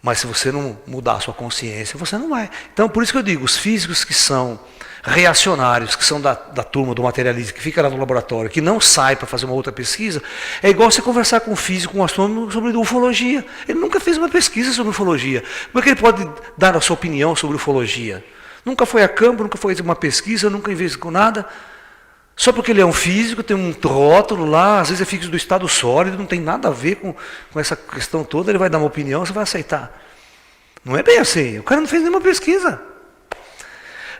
Mas se você não mudar a sua consciência, você não vai. Então, por isso que eu digo, os físicos que são reacionários, que são da turma do materialismo, que fica lá no laboratório, que não sai para fazer uma outra pesquisa, é igual você conversar com um físico, com um astrônomo sobre ufologia. Ele nunca fez uma pesquisa sobre ufologia. Como é que ele pode dar a sua opinião sobre ufologia? Nunca foi a campo, nunca fez uma pesquisa, nunca investigou nada. Só porque ele é um físico, tem um rótulo lá, às vezes é físico do estado sólido, não tem nada a ver com essa questão toda, ele vai dar uma opinião, você vai aceitar. Não é bem assim, o cara não fez nenhuma pesquisa.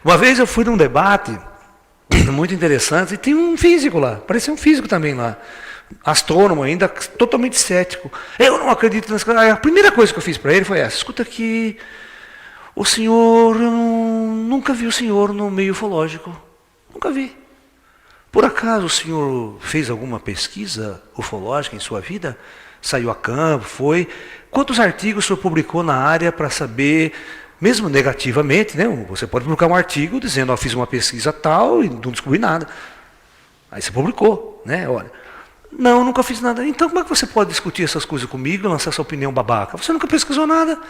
Uma vez eu fui num debate muito interessante, e tem um físico lá, parecia um físico também lá, astrônomo ainda, totalmente cético. Eu não acredito nas coisas. A primeira coisa que eu fiz para ele foi essa: escuta aqui, o senhor, eu nunca vi o senhor no meio ufológico, nunca vi. Por acaso o senhor fez alguma pesquisa ufológica em sua vida? Saiu a campo, foi? Quantos artigos o senhor publicou na área para saber, mesmo negativamente, né? Você pode publicar um artigo dizendo, ó, fiz uma pesquisa tal e não descobri nada. Aí você publicou, né? Olha, não, nunca fiz nada. Então como é que você pode discutir essas coisas comigo e lançar sua opinião babaca? Você nunca pesquisou nada.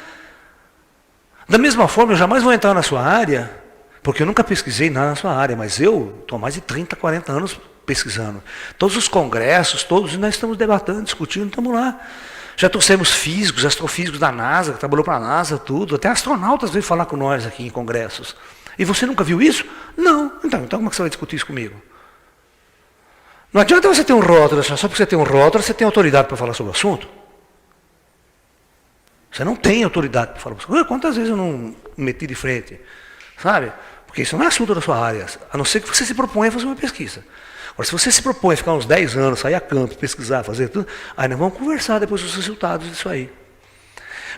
Da mesma forma, eu jamais vou entrar na sua área, porque eu nunca pesquisei nada na sua área, mas eu estou há mais de 30, 40 anos pesquisando. Todos os congressos, todos, nós estamos debatendo, discutindo, estamos lá. Já trouxemos físicos, astrofísicos da NASA, que trabalhou para a NASA, tudo. Até astronautas veio falar com nós aqui em congressos. E você nunca viu isso? Não. Então como é que você vai discutir isso comigo? Não adianta você ter um rótulo, só porque você tem um rótulo, você tem autoridade para falar sobre o assunto. Você não tem autoridade para falar sobre o assunto. Quantas vezes eu não meti de frente? Sabe? Porque isso não é assunto da sua área, a não ser que você se proponha a fazer uma pesquisa. Agora, se você se propõe a ficar uns 10 anos, sair a campo, pesquisar, fazer tudo, aí nós vamos conversar depois dos resultados disso aí.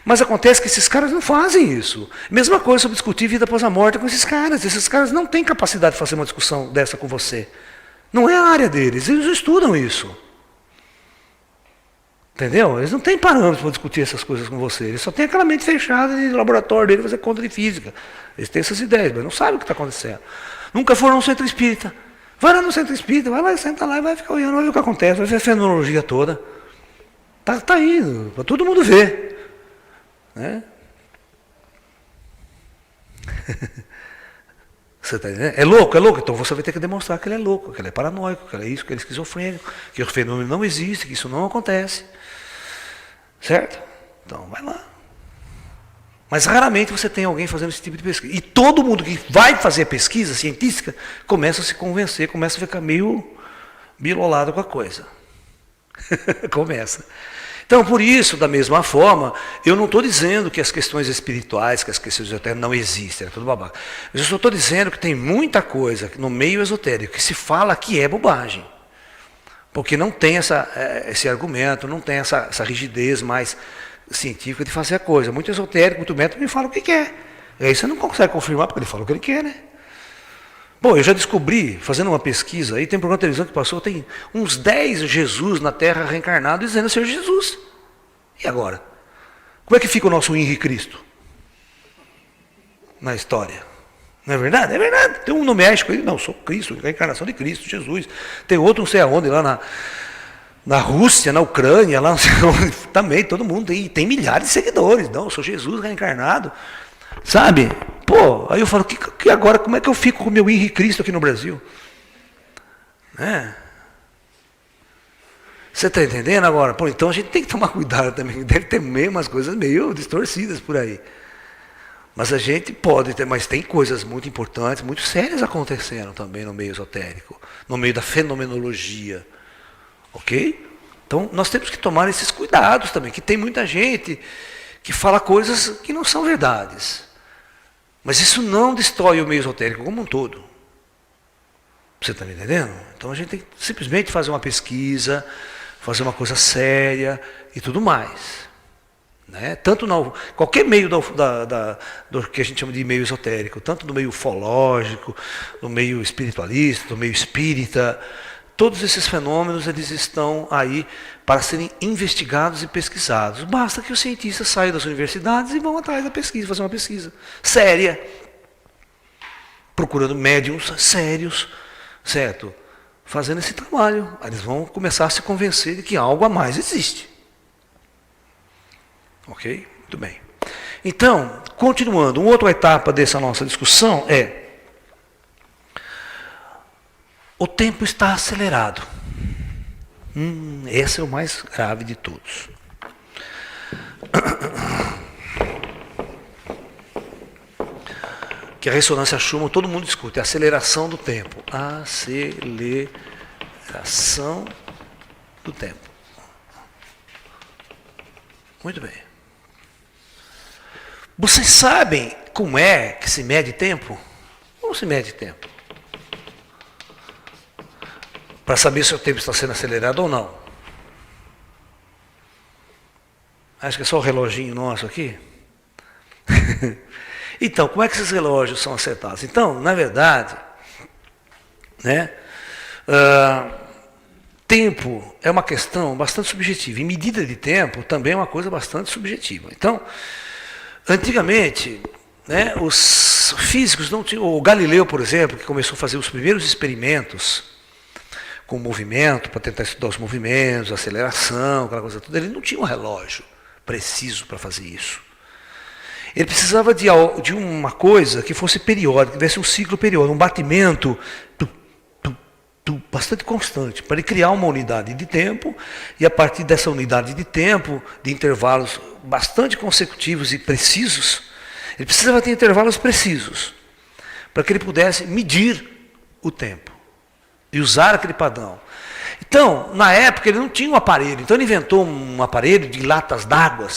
Mas acontece que esses caras não fazem isso. Mesma coisa sobre discutir vida após a morte com esses caras. Esses caras não têm capacidade de fazer uma discussão dessa com você. Não é a área deles, eles não estudam isso. Entendeu? Eles não têm parâmetros para discutir essas coisas com você. Eles só têm aquela mente fechada de laboratório dele fazer conta de física. Eles têm essas ideias, mas não sabem o que está acontecendo. Nunca foram no centro espírita. Vai lá no centro espírita, vai lá, senta lá e vai ficar olhando, vai ver o que acontece, vai ver a fenomenologia toda. Está indo, para todo mundo ver. Né? Você tá entendendo? É louco, então você vai ter que demonstrar que ele é louco, que ele é paranoico, que ele é isso, que ele é esquizofrênico, que o fenômeno não existe, que isso não acontece. Certo? Então, vai lá. Mas raramente você tem alguém fazendo esse tipo de pesquisa. E todo mundo que vai fazer pesquisa científica começa a se convencer, começa a ficar meio bilolado com a coisa. Começa. Então, por isso, da mesma forma, eu não estou dizendo que as questões espirituais, que as questões esotéricas não existem, é tudo babaca. Eu só estou dizendo que tem muita coisa no meio esotérico que se fala que é bobagem. Porque não tem esse argumento, não tem essa rigidez mais científica de fazer a coisa. Muito esotérico, muito método, me fala o que quer. E aí você não consegue confirmar porque ele fala o que ele quer, né? Bom, eu já descobri, fazendo uma pesquisa, aí tem um programa de televisão que passou, tem uns 10 Jesus na Terra reencarnados dizendo ser Jesus. E agora? Como é que fica o nosso Henri Cristo? na história. Não é verdade? É verdade. Tem um no México, ele, não, sou Cristo, a encarnação de Cristo, Jesus. Tem outro não sei aonde, lá na Rússia, na Ucrânia, lá não sei onde, também, todo mundo tem milhares de seguidores. Não, eu sou Jesus reencarnado. Sabe? Pô, aí eu falo, que agora, como é que eu fico com o meu Henrique Cristo aqui no Brasil? Né? Você está entendendo agora? Pô, então a gente tem que tomar cuidado também. Deve ter meio umas coisas meio distorcidas por aí. Mas a gente pode ter, mas tem coisas muito importantes, muito sérias acontecendo também no meio esotérico, no meio da fenomenologia. Ok? Então nós temos que tomar esses cuidados também, que tem muita gente que fala coisas que não são verdades. Mas isso não destrói o meio esotérico como um todo. Você está me entendendo? Então a gente tem que simplesmente fazer uma pesquisa, fazer uma coisa séria e tudo mais. Né? Tanto qualquer meio do que a gente chama de meio esotérico, tanto do meio ufológico, do meio espiritualista, do meio espírita, todos esses fenômenos eles estão aí para serem investigados e pesquisados. Basta que os cientistas saiam das universidades e vão atrás da pesquisa, fazer uma pesquisa séria, procurando médiums sérios, certo? Fazendo esse trabalho. Eles vão começar a se convencer de que algo a mais existe. Ok? Muito bem. Então, continuando, uma outra etapa dessa nossa discussão é: o tempo está acelerado. Esse é o mais grave de todos. Que a ressonância Schumann, todo mundo discute, a aceleração do tempo. Aceleração do tempo. Muito bem. Vocês sabem como é que se mede tempo? Como se mede tempo? Para saber se o tempo está sendo acelerado ou não. Acho que é só o reloginho nosso aqui. Então, como é que esses relógios são acertados? Então, na verdade, né, tempo é uma questão bastante subjetiva. E medida de tempo também é uma coisa bastante subjetiva. Então, antigamente, né, os físicos não tinham. O Galileu, por exemplo, que começou a fazer os primeiros experimentos com o movimento, para tentar estudar os movimentos, a aceleração, aquela coisa toda, ele não tinha um relógio preciso para fazer isso. Ele precisava de uma coisa que fosse periódica, que tivesse um ciclo periódico, um batimento bastante constante, para ele criar uma unidade de tempo, e a partir dessa unidade de tempo, de intervalos bastante consecutivos e precisos, ele precisava ter intervalos precisos, para que ele pudesse medir o tempo e usar aquele padrão. Então, na época, ele não tinha um aparelho, então ele inventou um aparelho de latas d'água.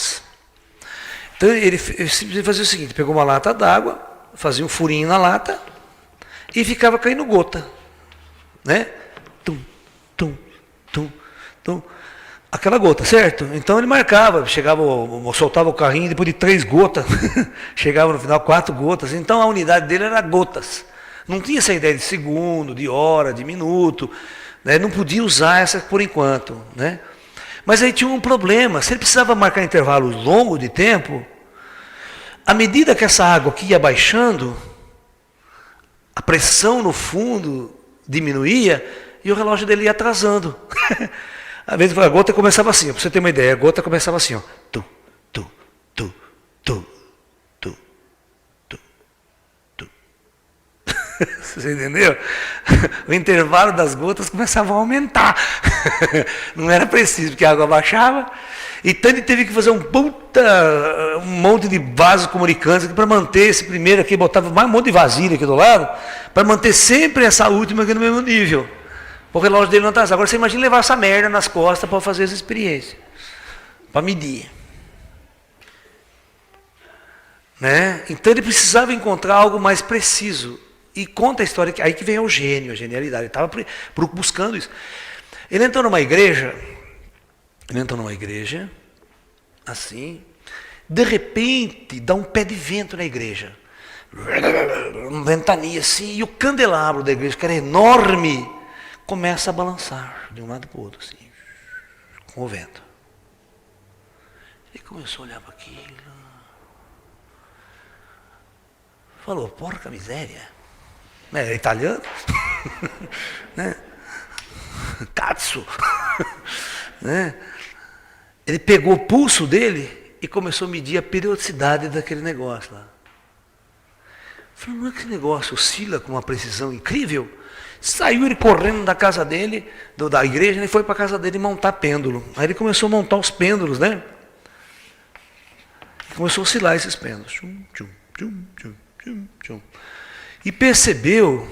Então ele simplesmente fazia o seguinte: pegou uma lata d'água, fazia um furinho na lata e ficava caindo gota. Né? Tum, tum, tum, tum. Aquela gota, certo? Então ele marcava, soltava o carrinho, depois de 3 gotas, chegava no final 4 gotas. Então a unidade dele era gotas. Não tinha essa ideia de segundo, de hora, de minuto. Né? Não podia usar essa por enquanto. Né? Mas aí tinha um problema. Se ele precisava marcar intervalos longos de tempo, à medida que essa água aqui ia baixando, a pressão no fundo diminuía e o relógio dele ia atrasando. Às vezes a gota começava assim, para você ter uma ideia, a gota começava assim, ó. Tu, tu, tu, tu, tu, tu, tu. Você entendeu? O intervalo das gotas começava a aumentar. Não era preciso, porque a água baixava. Então ele teve que fazer um monte de vasos comunicantes para manter esse primeiro aqui, botava mais um monte de vasilha aqui do lado, para manter sempre essa última aqui no mesmo nível. O relógio dele não atrasava. Agora você imagina levar essa merda nas costas para fazer essa experiência, para medir. Né? Então ele precisava encontrar algo mais preciso. E conta a história, aí que vem o gênio, a genialidade. Ele estava buscando isso. Ele entrou numa igreja, assim, de repente dá um pé de vento na igreja. Uma ventania assim, e o candelabro da igreja, que era enorme, começa a balançar de um lado para o outro, assim, com o vento. Ele começou a olhar para aquilo. Falou, porca miséria. É italiano? Né? Cazzo. Né? Ele pegou o pulso dele e começou a medir a periodicidade daquele negócio lá. Falou, não é que esse negócio oscila com uma precisão incrível? Saiu ele correndo da casa dele, da igreja, e foi para a casa dele montar pêndulo. Aí ele começou a montar os pêndulos, né? Começou a oscilar esses pêndulos. Tchum, tchum, tchum, tchum, tchum, tchum. E percebeu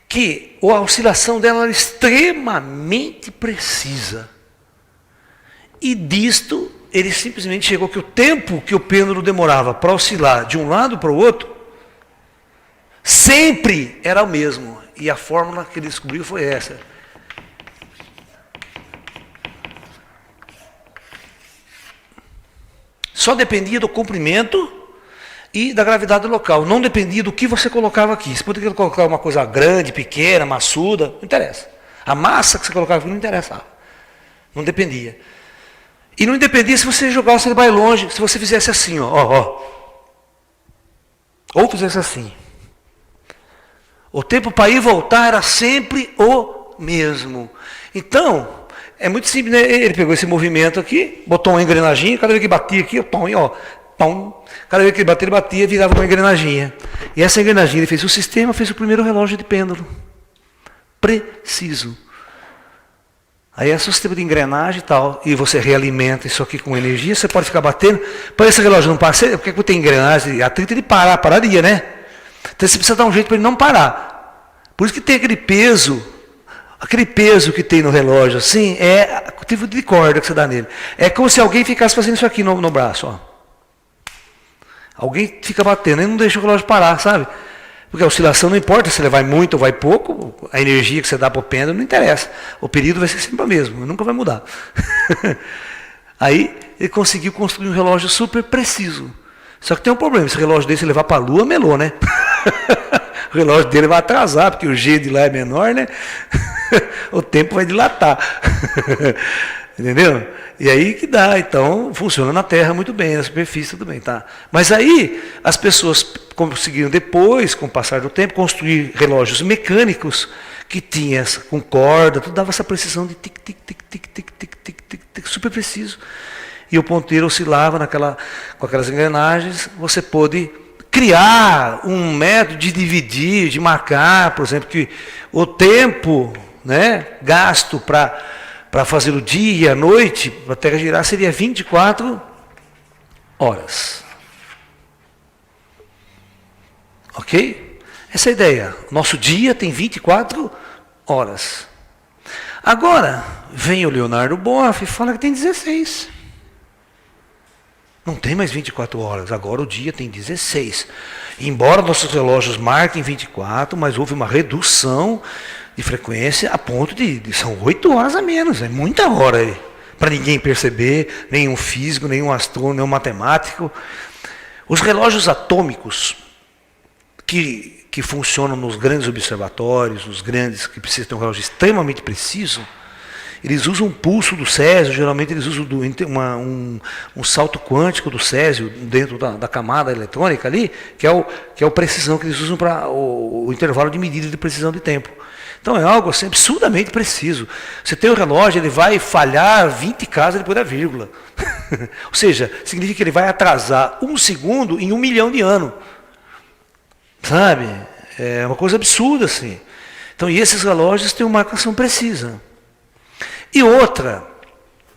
que a oscilação dela era extremamente precisa. E disto, ele simplesmente chegou que o tempo que o pêndulo demorava para oscilar de um lado para o outro, sempre era o mesmo. E a fórmula que ele descobriu foi essa. Só dependia do comprimento e da gravidade local. Não dependia do que você colocava aqui. Você poderia colocar uma coisa grande, pequena, maçuda, não interessa. A massa que você colocava aqui não interessava. Não dependia. E não dependia se você jogasse ele mais longe, se você fizesse assim, ó. Ou fizesse assim. O tempo para ir e voltar era sempre o mesmo. Então, é muito simples, né? Ele pegou esse movimento aqui, botou uma engrenagem, cada vez que batia aqui, pom. Cada vez que ele batia, virava uma engrenagem. E essa engrenagem, ele fez o sistema, fez o primeiro relógio de pêndulo. Preciso. Aí é o sistema de engrenagem e tal, e você realimenta isso aqui com energia, você pode ficar batendo. Para esse relógio não parar, porque tem engrenagem, atrito ele pararia, né? Então você precisa dar um jeito para ele não parar. Por isso que tem aquele peso que tem no relógio, assim, é o tipo de corda que você dá nele. É como se alguém ficasse fazendo isso aqui no braço, ó. Alguém fica batendo, e não deixa o relógio parar, sabe? Porque a oscilação não importa se ele vai muito ou vai pouco, a energia que você dá para o pêndulo não interessa. O período vai ser sempre o mesmo, nunca vai mudar. Aí ele conseguiu construir um relógio super preciso. Só que tem um problema, esse relógio dele, se levar para a Lua, melou, né? O relógio dele vai atrasar, porque o G de lá é menor, né? O tempo vai dilatar. Entendeu? E aí que dá, então funciona na Terra muito bem, na superfície tudo bem, tá? Mas aí as pessoas conseguiram depois, com o passar do tempo, construir relógios mecânicos que tinham com corda, tudo dava essa precisão de tic, tic, tic, tic, tic, tic, tic, tic, tic, super preciso. E o ponteiro oscilava com aquelas engrenagens, você pôde criar um método de dividir, de marcar, por exemplo, que o tempo, né, gasto para fazer o dia e a noite, para a Terra girar, seria 24 horas. Ok? Essa é a ideia. Nosso dia tem 24 horas. Agora, vem o Leonardo Boff e fala que tem 16. Não tem mais 24 horas, agora o dia tem 16. Embora nossos relógios marquem 24, mas houve uma redução de frequência a ponto são 8 horas a menos, é muita hora aí, para ninguém perceber, nenhum físico, nenhum astrônomo, nenhum matemático. Os relógios atômicos que funcionam nos grandes observatórios, nos grandes, que precisam ter um relógio extremamente preciso, eles usam um pulso do césio, geralmente eles usam um salto quântico do césio dentro da camada eletrônica ali, que é o precisão que eles usam para o intervalo de medida de precisão de tempo. Então é algo assim, absurdamente preciso. Você tem um relógio, ele vai falhar 20 casas depois da vírgula. Ou seja, significa que ele vai atrasar 1 segundo em 1 milhão de anos. Sabe? É uma coisa absurda assim. Então, e esses relógios têm uma marcação precisa. E outra,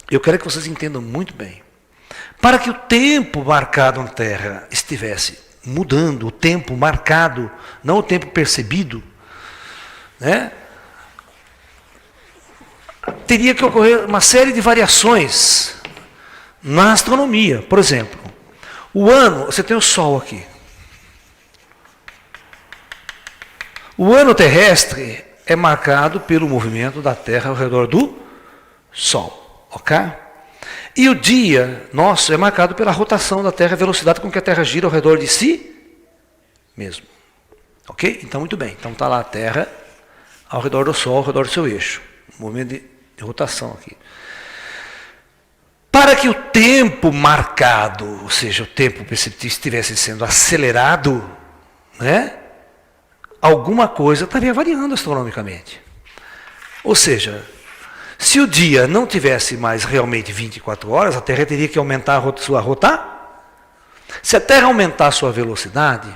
eu quero que vocês entendam muito bem. Para que o tempo marcado na Terra estivesse mudando, o tempo marcado, não o tempo percebido, né? Teria que ocorrer uma série de variações na astronomia. Por exemplo, o ano, você tem o Sol aqui. O ano terrestre é marcado pelo movimento da Terra ao redor do Sol, ok? E o dia nosso é marcado pela rotação da Terra, a velocidade com que a Terra gira ao redor de si mesmo, ok? Então, muito bem. Então, está lá a Terra ao redor do Sol, ao redor do seu eixo. Movimento de rotação aqui. Para que o tempo marcado, ou seja, o tempo perceptível estivesse sendo acelerado, né, alguma coisa estaria variando astronomicamente. Ou seja, se o dia não tivesse mais realmente 24 horas, a Terra teria que aumentar a sua rotação. Se a Terra aumentar a sua velocidade,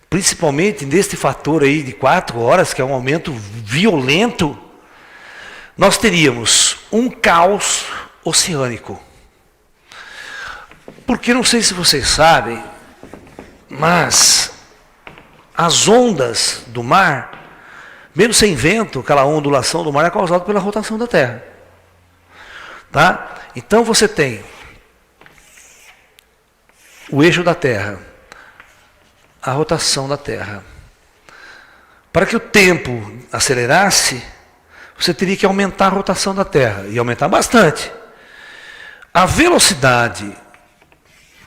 principalmente neste fator aí de 4 horas, que é um aumento violento, nós teríamos um caos oceânico. Porque não sei se vocês sabem, mas as ondas do mar, mesmo sem vento, aquela ondulação do mar é causada pela rotação da Terra. Tá? Então você tem o eixo da Terra, a rotação da Terra. Para que o tempo acelerasse, você teria que aumentar a rotação da Terra, e aumentar bastante. A velocidade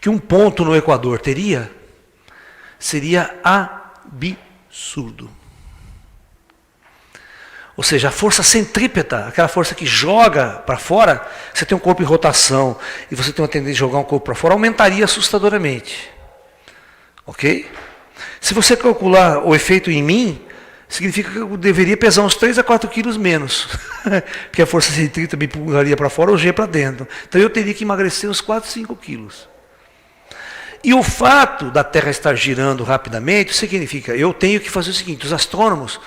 que um ponto no Equador teria, seria absurdo. Ou seja, a força centrípeta, aquela força que joga para fora, você tem um corpo em rotação, e você tem uma tendência de jogar um corpo para fora, aumentaria assustadoramente. Ok? Se você calcular o efeito em mim, significa que eu deveria pesar uns 3 a 4 quilos menos. Porque a força centrípeta me empurraria para fora, ou G para dentro. Então eu teria que emagrecer uns 4, 5 quilos. E o fato da Terra estar girando rapidamente, significa, eu tenho que fazer o seguinte, os astrônomos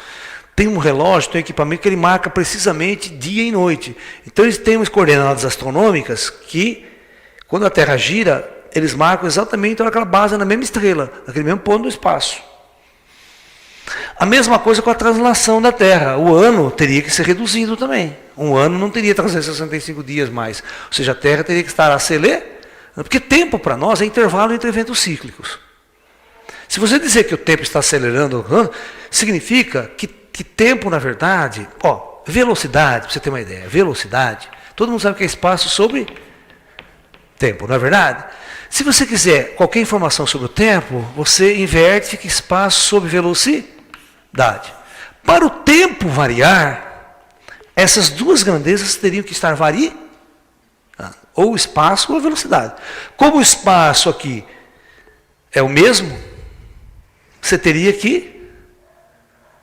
têm um relógio, têm um equipamento que ele marca precisamente dia e noite. Então eles têm umas coordenadas astronômicas que, quando a Terra gira, eles marcam exatamente aquela base na mesma estrela, naquele mesmo ponto do espaço. A mesma coisa com a translação da Terra. O ano teria que ser reduzido também. Um ano não teria 365 dias mais. Ou seja, a Terra teria que estar acelerando. Porque tempo para nós é intervalo entre eventos cíclicos. Se você dizer que o tempo está acelerando, significa que tempo, na verdade, velocidade, para você ter uma ideia, velocidade, todo mundo sabe que é espaço sobre tempo, não é verdade? Se você quiser qualquer informação sobre o tempo, você inverte, fica espaço sobre velocidade. Para o tempo variar, essas duas grandezas teriam que estar variando. Ou o espaço ou a velocidade. Como o espaço aqui é o mesmo, você teria que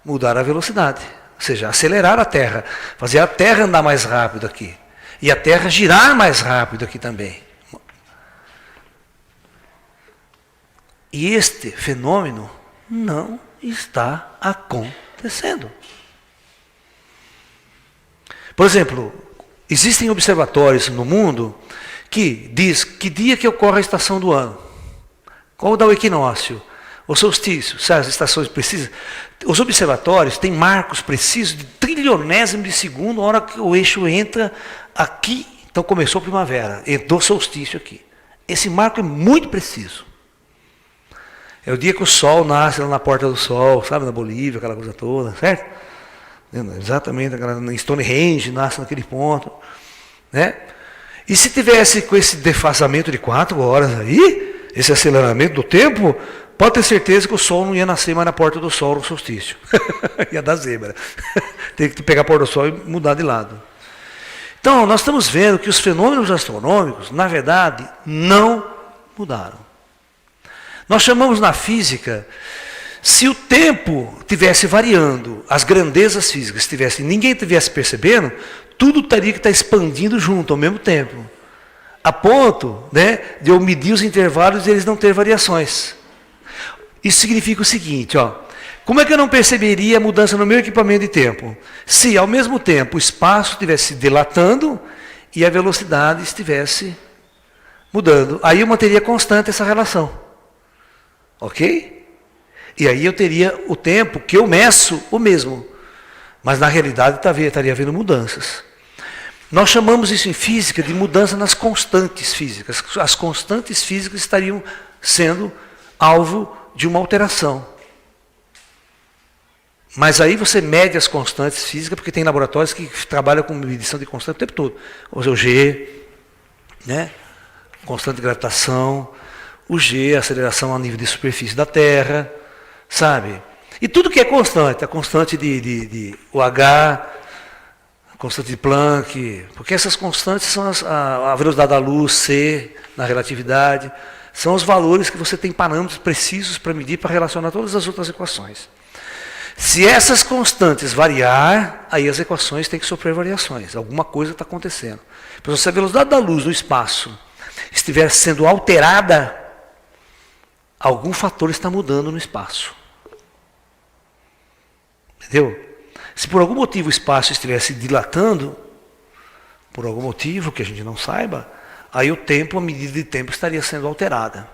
mudar a velocidade. Ou seja, acelerar a Terra. Fazer a Terra andar mais rápido aqui. E a Terra girar mais rápido aqui também. E este fenômeno não está acontecendo. Por exemplo, existem observatórios no mundo que diz que dia que ocorre a estação do ano. Qual dá o equinócio? O solstício, sabe, as estações precisas. Os observatórios têm marcos precisos de trilionésimo de segundo, a hora que o eixo entra aqui, então começou a primavera, entrou o solstício aqui. Esse marco é muito preciso. É o dia que o sol nasce lá na Porta do Sol, sabe, na Bolívia, aquela coisa toda, certo? Exatamente, em Stonehenge nasce naquele ponto, né? E se tivesse com esse defasamento de 4 horas aí, esse aceleramento do tempo, pode ter certeza que o sol não ia nascer mais na Porta do Sol no solstício. Ia dar zebra. Tem que pegar a Porta do Sol e mudar de lado. Então, nós estamos vendo que os fenômenos astronômicos, na verdade, não mudaram. Nós chamamos na física, se o tempo estivesse variando, as grandezas físicas ninguém estivesse percebendo, tudo teria que estar expandindo junto ao mesmo tempo. A ponto, né, de eu medir os intervalos e eles não ter variações. Isso significa o seguinte, como é que eu não perceberia a mudança no meu equipamento de tempo? Se ao mesmo tempo o espaço estivesse se dilatando e a velocidade estivesse mudando. Aí eu manteria constante essa relação. Ok? E aí eu teria o tempo que eu meço o mesmo. Mas na realidade estaria havendo mudanças. Nós chamamos isso em física de mudança nas constantes físicas. As constantes físicas estariam sendo alvo de uma alteração. Mas aí você mede as constantes físicas, porque tem laboratórios que trabalham com medição de constante o tempo todo. O G, né? Constante de gravitação, o G, a aceleração a nível de superfície da Terra, sabe? E tudo que é constante, a constante de OH, a constante de Planck, porque essas constantes são a velocidade da luz, C, na relatividade, São os valores que você tem parâmetros precisos para medir, para relacionar todas as outras equações. Se essas constantes variar, aí as equações têm que sofrer variações. Alguma coisa está acontecendo. Por se a velocidade da luz no espaço estiver sendo alterada, algum fator está mudando no espaço. Entendeu? Se por algum motivo o espaço estivesse dilatando, por algum motivo que a gente não saiba, aí o tempo, a medida de tempo estaria sendo alterada.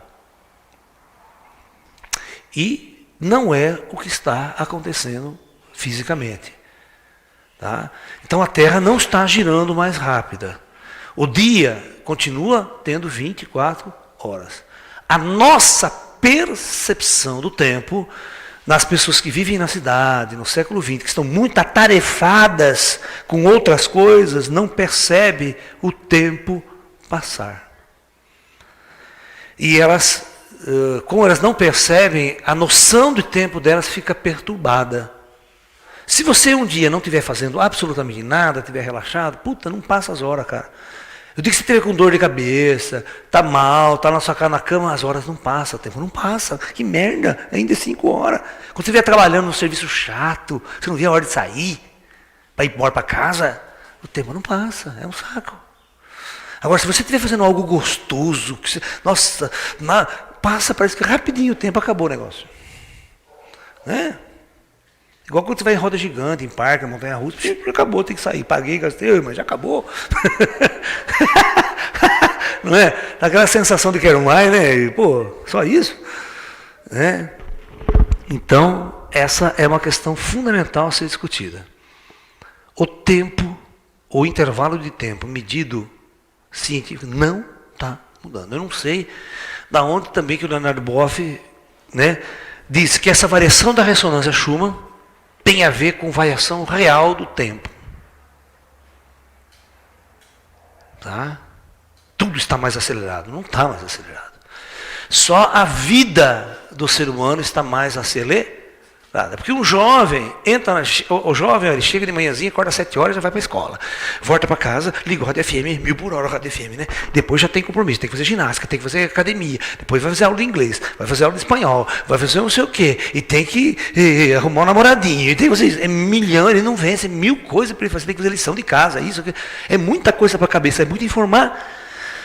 E não é o que está acontecendo fisicamente. Tá? Então a Terra não está girando mais rápida. O dia continua tendo 24 horas. A nossa percepção do tempo, nas pessoas que vivem na cidade, no século XX, que estão muito atarefadas com outras coisas, não percebe o tempo passar. E elas, como elas não percebem, a noção do tempo delas fica perturbada. Se você um dia não estiver fazendo absolutamente nada, estiver relaxado, puta, não passa as horas, cara. Eu digo que você estiver com dor de cabeça, tá mal, tá na sua casa na cama, as horas não passam, o tempo não passa. Que merda, ainda é 5 horas. Quando você estiver trabalhando num serviço chato, você não vê a hora de sair, para ir embora para casa, o tempo não passa, é um saco. Agora, se você estiver fazendo algo gostoso, que você, nossa, passa, parece que rapidinho o tempo acabou o negócio. Né? Igual quando você vai em roda gigante, em parque, na montanha-russa, acabou, tem que sair. Paguei, gastei, mas já acabou. Não é? Aquela sensação de quero mais, né? E, pô, só isso? Né? Então, essa é uma questão fundamental a ser discutida. O tempo, o intervalo de tempo medido científico não está mudando. Eu não sei da onde também que o Leonard Boff, né, diz que essa variação da ressonância Schumann tem a ver com variação real do tempo. Tá? Tudo está mais acelerado. Não está mais acelerado. Só a vida do ser humano está mais acelerada. Porque um jovem entra, o jovem ele chega de manhãzinha, acorda às 7 horas e já vai para a escola. Volta para casa, liga o rádio FM, 1000 por hora o rádio FM, né? Depois já tem compromisso, tem que fazer ginástica, tem que fazer academia, depois vai fazer aula de inglês, vai fazer aula de espanhol, vai fazer não sei o quê, e tem que arrumar um namoradinho, e tem que fazer, é milhão, ele não vence, é 1000 coisas para ele fazer, tem que fazer lição de casa, isso, aquilo. É muita coisa para a cabeça, é muito informar.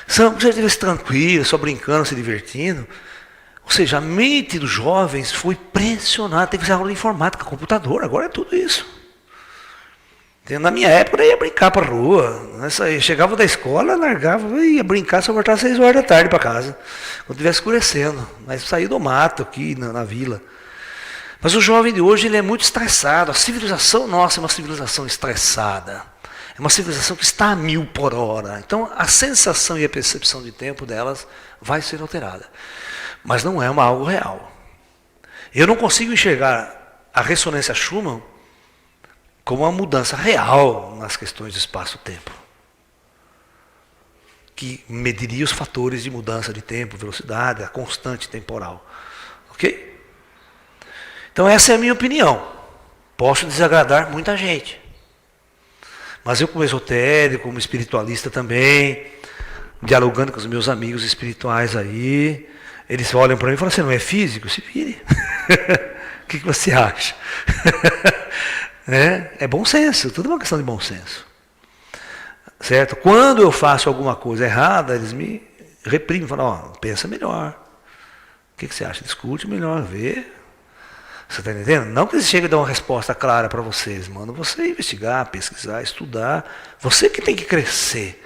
Se você estivesse tranquilo, só brincando, se divertindo. Ou seja, a mente dos jovens foi pressionada, tem que fazer aula de informática, computador, agora é tudo isso. Na minha época eu ia brincar para a rua, eu chegava da escola, largava, ia brincar, só voltava às 6 horas da tarde para casa, quando estivesse escurecendo, mas saí do mato aqui na vila. Mas o jovem de hoje ele é muito estressado, a civilização nossa é uma civilização estressada, é uma civilização que está a 1000 por hora, então a sensação e a percepção de tempo delas vai ser alterada. Mas não é algo real. Eu não consigo enxergar a ressonância Schumann como uma mudança real nas questões de espaço-tempo, que mediria os fatores de mudança de tempo, velocidade, a constante temporal. Ok? Então essa é a minha opinião. Posso desagradar muita gente. Mas eu, como esotérico, como espiritualista também, dialogando com os meus amigos espirituais aí, eles olham para mim e falam assim, não é físico? Se vire. O que você acha? É bom senso, tudo é uma questão de bom senso. Certo? Quando eu faço alguma coisa errada, eles me reprimem, falam, ó, pensa melhor. O que você acha? Discute melhor, vê. Você está entendendo? Não que eles cheguem a dar uma resposta clara para vocês, mandam você investigar, pesquisar, estudar. Você que tem que crescer.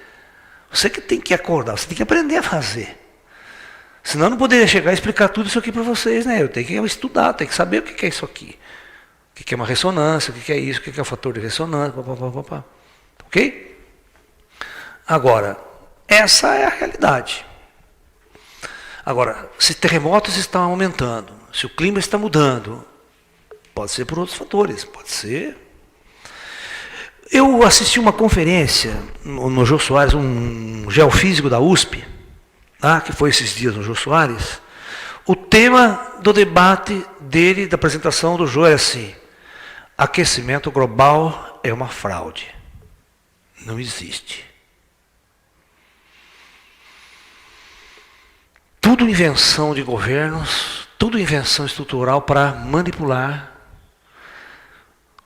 Você que tem que acordar, você tem que aprender a fazer. Senão eu não poderia chegar e explicar tudo isso aqui para vocês, né? Eu tenho que estudar, tenho que saber o que é isso aqui. O que é uma ressonância, o que é isso, o que é o fator de ressonância, papapá. Ok? Agora, essa é a realidade. Agora, se terremotos estão aumentando, se o clima está mudando, pode ser por outros fatores, pode ser. Eu assisti uma conferência no Jô Soares, um geofísico da USP, que foi esses dias no Jô Soares. O tema do debate dele, da apresentação do Jô, é assim: aquecimento global é uma fraude. Não existe. tudo invenção de governos, tudo invenção estrutural para manipular.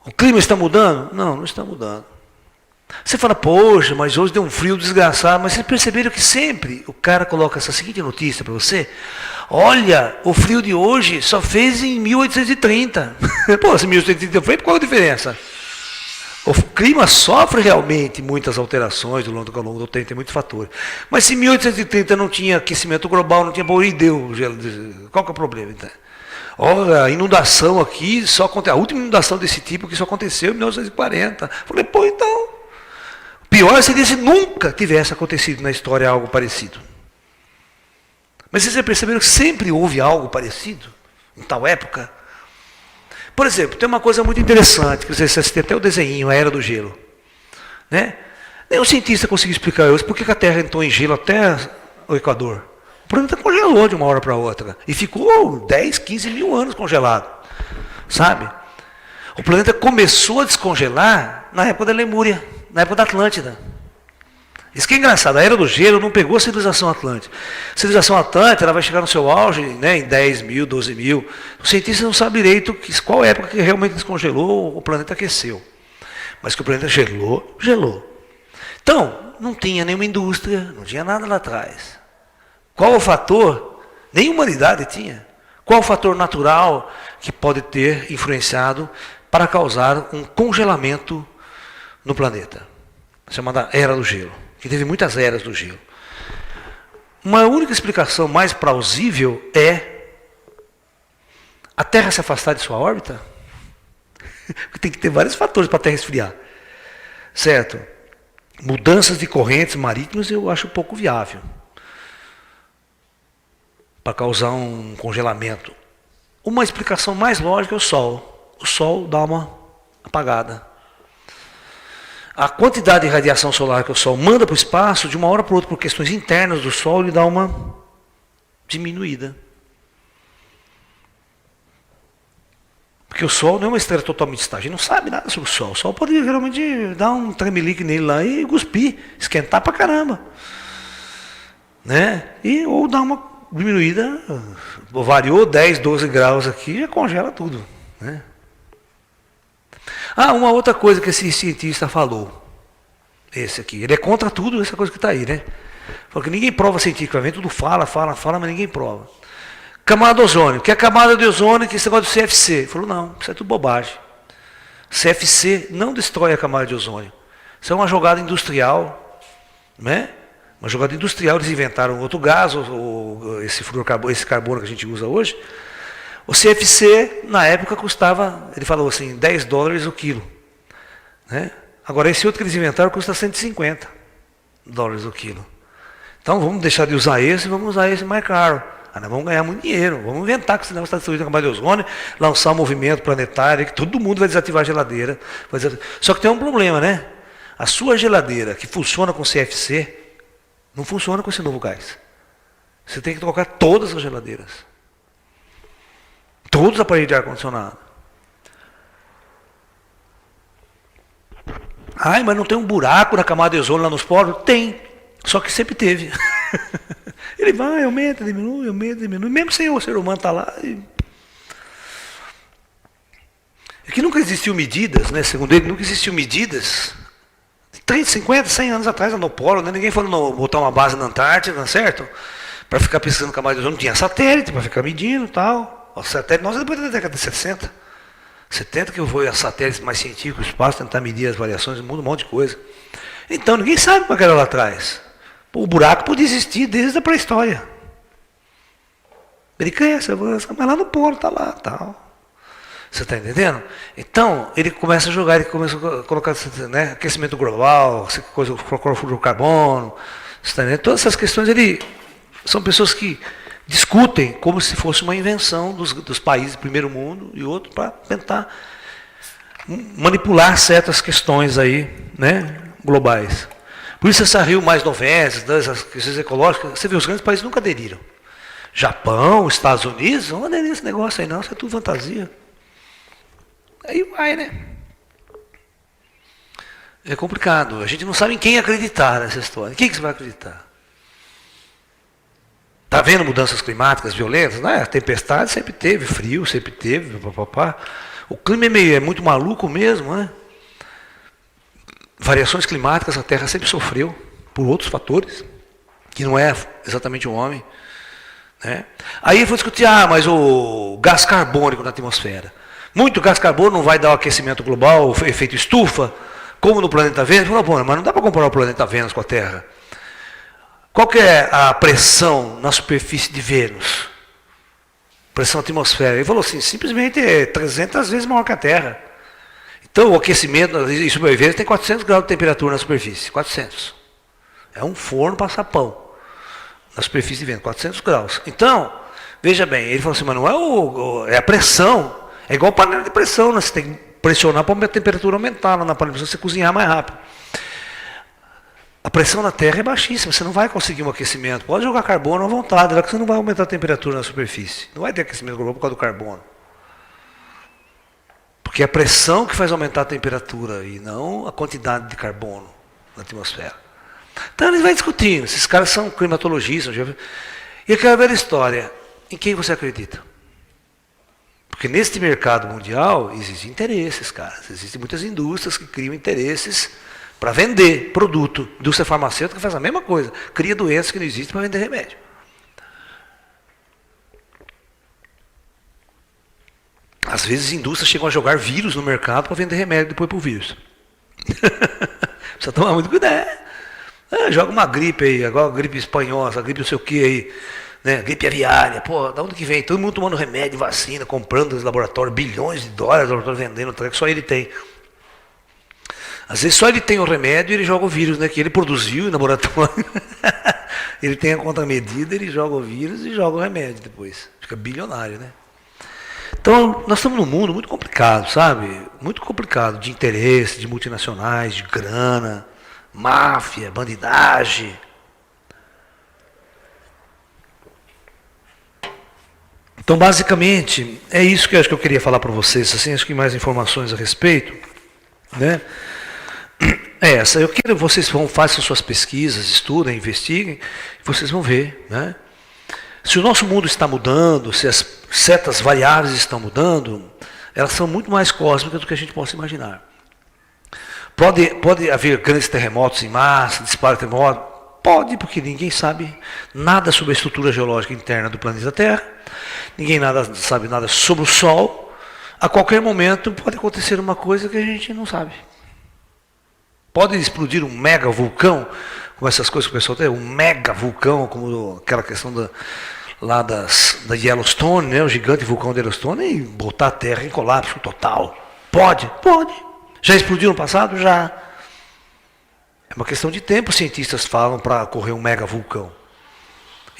O clima está mudando? Não, não está mudando. Você fala, poxa, mas hoje deu um frio desgraçado, mas vocês perceberam que sempre o cara coloca essa seguinte notícia para você: olha, o frio de hoje só fez em 1830. Pô, se 1830 foi, qual a diferença? O clima sofre realmente muitas alterações ao longo do tempo, tem muitos fatores. Mas se em 1830 não tinha aquecimento global, não tinha deu gelo, qual que é o problema então? Olha, a inundação aqui, a última inundação desse tipo que só aconteceu em 1940. Falei, pô, então, pior seria se nunca tivesse acontecido na história algo parecido. Mas vocês já perceberam que sempre houve algo parecido em tal época? Por exemplo, tem uma coisa muito interessante, que vocês assistem até o desenho, a Era do Gelo. Né? Nenhum cientista conseguiu explicar hoje por que a Terra entrou em gelo até o Equador. O planeta congelou de uma hora para outra. E ficou 10, 15 mil anos congelado. Sabe? O planeta começou a descongelar na época da Lemúria, na época da Atlântida. Isso que é engraçado, a Era do Gelo não pegou a civilização Atlântida. A civilização Atlântida ela vai chegar no seu auge, né, em 10 mil, 12 mil. Os cientistas não sabem direito qual época que realmente descongelou, o planeta aqueceu. Mas que o planeta gelou, gelou. Então, não tinha nenhuma indústria, não tinha nada lá atrás. Qual o fator? Nem humanidade tinha. Qual o fator natural que pode ter influenciado para causar um congelamento no planeta? Chamada Era do Gelo. Que teve muitas eras do gelo. Uma única explicação mais plausível é a Terra se afastar de sua órbita. Tem que ter vários fatores para a Terra esfriar. Certo? Mudanças de correntes marítimas eu acho pouco viável. Para causar um congelamento. Uma explicação mais lógica é o Sol. O Sol dá uma apagada. A quantidade de radiação solar que o Sol manda para o espaço, de uma hora para outra, por questões internas do Sol, ele dá uma diminuída. Porque o Sol não é uma estrela totalmente estável, a gente não sabe nada sobre o Sol. O Sol pode realmente dar um tremelique nele lá e cuspir, esquentar pra caramba. Né? Ou dar uma diminuída, variou 10, 12 graus aqui, já congela tudo. Né? Uma outra coisa que esse cientista falou. Esse aqui. Ele é contra tudo, essa coisa que está aí, né? Porque ninguém prova cientificamente, tudo fala, mas ninguém prova. Camada de ozônio. Que é a camada de ozônio que esse negócio do CFC? Ele falou, não, isso é tudo bobagem. CFC não destrói a camada de ozônio. Isso é uma jogada industrial, né? Uma jogada industrial, eles inventaram outro gás, esse carbono que a gente usa hoje. O CFC, na época, custava, ele falou assim, $10 o quilo. Né? Agora, esse outro que eles inventaram custa $150 o quilo. Então, vamos deixar de usar esse e vamos usar esse mais caro. Nós vamos ganhar muito dinheiro. Vamos inventar que senão está destruindo a camada de ozônio, lançar um movimento planetário, que todo mundo vai desativar a geladeira. Só que tem um problema, né? A sua geladeira, que funciona com CFC, não funciona com esse novo gás. Você tem que trocar todas as geladeiras. Todos os aparelhos de ar-condicionado. Mas não tem um buraco na camada de ozônio lá nos poros? Tem. Só que sempre teve. Ele vai, aumenta, diminui. Mesmo sem o ser humano estar lá. É que nunca existiu medidas, né? Segundo ele, nunca existiu medidas. 30, 50, 100 anos atrás no polo, né? Ninguém falou botar uma base na Antártida, certo? Para ficar pesquisando camada de ozônio. Não tinha satélite para ficar medindo e tal. O satélite, nós depois da década de 60, 70 que eu vou a satélites mais científicos, espaço, tentar medir as variações, muda um monte de coisa. Então, ninguém sabe como era lá atrás. O buraco podia existir desde a pré-história. Ele cresce, avança, mas lá no polo está lá, tal. Você está entendendo? Então, ele começa a jogar, ele começa a colocar, né, aquecimento global, clorofluoro de carbono, você está entendendo? Todas essas questões, são pessoas que discutem como se fosse uma invenção dos países do primeiro mundo e outro para tentar manipular certas questões aí, né, globais. Por isso essa Rio +90, essas questões ecológicas, você vê, os grandes países nunca aderiram. Japão, Estados Unidos, não aderiram esse negócio aí não, isso é tudo fantasia. Aí vai, né? É complicado, a gente não sabe em quem acreditar nessa história. Em quem que você vai acreditar? Está vendo mudanças climáticas violentas? Né? Tempestade sempre teve, frio sempre teve, papapá. O clima é muito maluco mesmo, né? Variações climáticas a Terra sempre sofreu por outros fatores, que não é exatamente o homem. Né? Aí foi discutir, mas o gás carbônico na atmosfera. Muito gás carbônico não vai dar o aquecimento global, o efeito estufa, como no planeta Vênus. Falou, pô, mas não dá para comparar o planeta Vênus com a Terra. Qual que é a pressão na superfície de Vênus? Pressão atmosférica. Ele falou assim, simplesmente é 300 vezes maior que a Terra. Então o aquecimento em Vênus tem 400 graus de temperatura na superfície. 400. É um forno para assar pão. Na superfície de Vênus, 400 graus. Então, veja bem, ele falou assim, mas não é a pressão. É igual panela de pressão, né? Você tem que pressionar para a temperatura aumentar lá na panela de pressão, você cozinhar mais rápido. A pressão na Terra é baixíssima, você não vai conseguir um aquecimento. Pode jogar carbono à vontade, que você não vai aumentar a temperatura na superfície. Não vai ter aquecimento global por causa do carbono. Porque é a pressão que faz aumentar a temperatura e não a quantidade de carbono na atmosfera. Então eles vão discutindo, esses caras são climatologistas. E eu quero ver a história. Em quem você acredita? Porque neste mercado mundial existem interesses, cara. Existem muitas indústrias que criam interesses para vender produto. A indústria farmacêutica faz a mesma coisa. Cria doenças que não existem para vender remédio. Às vezes indústrias chegam a jogar vírus no mercado para vender remédio depois para o vírus. Precisa tomar muito cuidado. Joga uma gripe aí, agora gripe espanhola, gripe não sei o que aí, né? Gripe aviária, pô, da onde que vem? Todo mundo tomando remédio, vacina, comprando nos laboratórios, bilhões de dólares, o laboratório vendendo, que só ele tem. Às vezes só ele tem o remédio e ele joga o vírus, né? Que ele produziu no laboratório. Ele tem a contramedida, ele joga o vírus e joga o remédio depois. Fica bilionário, né? Então, nós estamos num mundo muito complicado, sabe? Muito complicado, de interesse, de multinacionais, de grana, máfia, bandidagem. Então, basicamente, é isso que eu acho que eu queria falar para vocês, assim, acho que mais informações a respeito, né? É essa, eu quero que vocês façam suas pesquisas, estudem, investiguem, vocês vão ver, né? Se o nosso mundo está mudando, se as certas variáveis estão mudando, elas são muito mais cósmicas do que a gente possa imaginar. Pode haver grandes terremotos em massa, disparo de terremoto? Pode, porque ninguém sabe nada sobre a estrutura geológica interna do planeta Terra, ninguém sabe nada sobre o Sol. A qualquer momento pode acontecer uma coisa que a gente não sabe. Pode explodir um mega vulcão, como essas coisas que o pessoal tem, um mega vulcão, como aquela questão da Yellowstone, né, o gigante vulcão de Yellowstone, e botar a Terra em colapso total. Pode. Já explodiu no passado? Já. É uma questão de tempo, os cientistas falam, para ocorrer um mega vulcão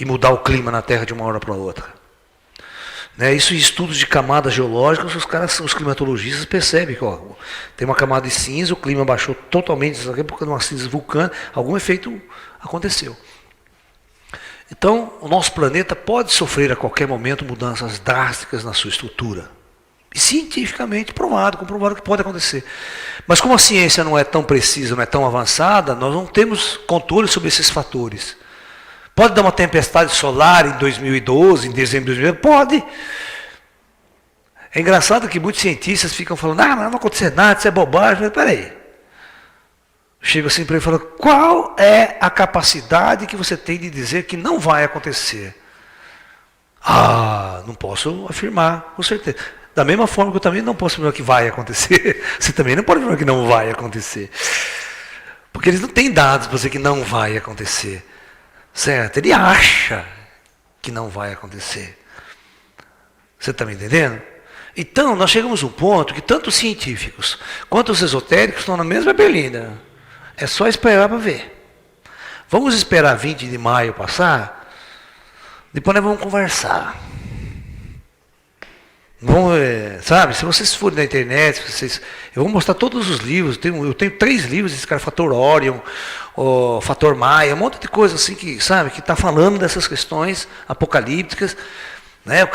e mudar o clima na Terra de uma hora para outra. Né, isso em estudos de camadas geológicas, os climatologistas percebem que tem uma camada de cinza, o clima baixou totalmente, por causa de uma cinza vulcânica, algum efeito aconteceu. Então, o nosso planeta pode sofrer a qualquer momento mudanças drásticas na sua estrutura. E cientificamente comprovado que pode acontecer. Mas como a ciência não é tão precisa, não é tão avançada, nós não temos controle sobre esses fatores. Pode dar uma tempestade solar em 2012, em dezembro de 2012? Pode. É engraçado que muitos cientistas ficam falando, não vai acontecer nada, isso é bobagem. Mas peraí. Chego assim para ele e falo, qual é a capacidade que você tem de dizer que não vai acontecer? Não posso afirmar, com certeza. Da mesma forma que eu também não posso afirmar que vai acontecer, você também não pode afirmar que não vai acontecer. Porque eles não têm dados para dizer que não vai acontecer. Certo? Ele acha que não vai acontecer. Você está me entendendo? Então, nós chegamos a um ponto que tanto os científicos quanto os esotéricos estão na mesma berlinda. É só esperar para ver. Vamos esperar 20 de maio passar, depois nós vamos conversar. Sabe, se vocês forem na internet, eu vou mostrar todos os livros, eu tenho 3 livros, esse cara, Fator Orion, o Fator Maia, um monte de coisa assim que, sabe, que está falando dessas questões apocalípticas. Né? O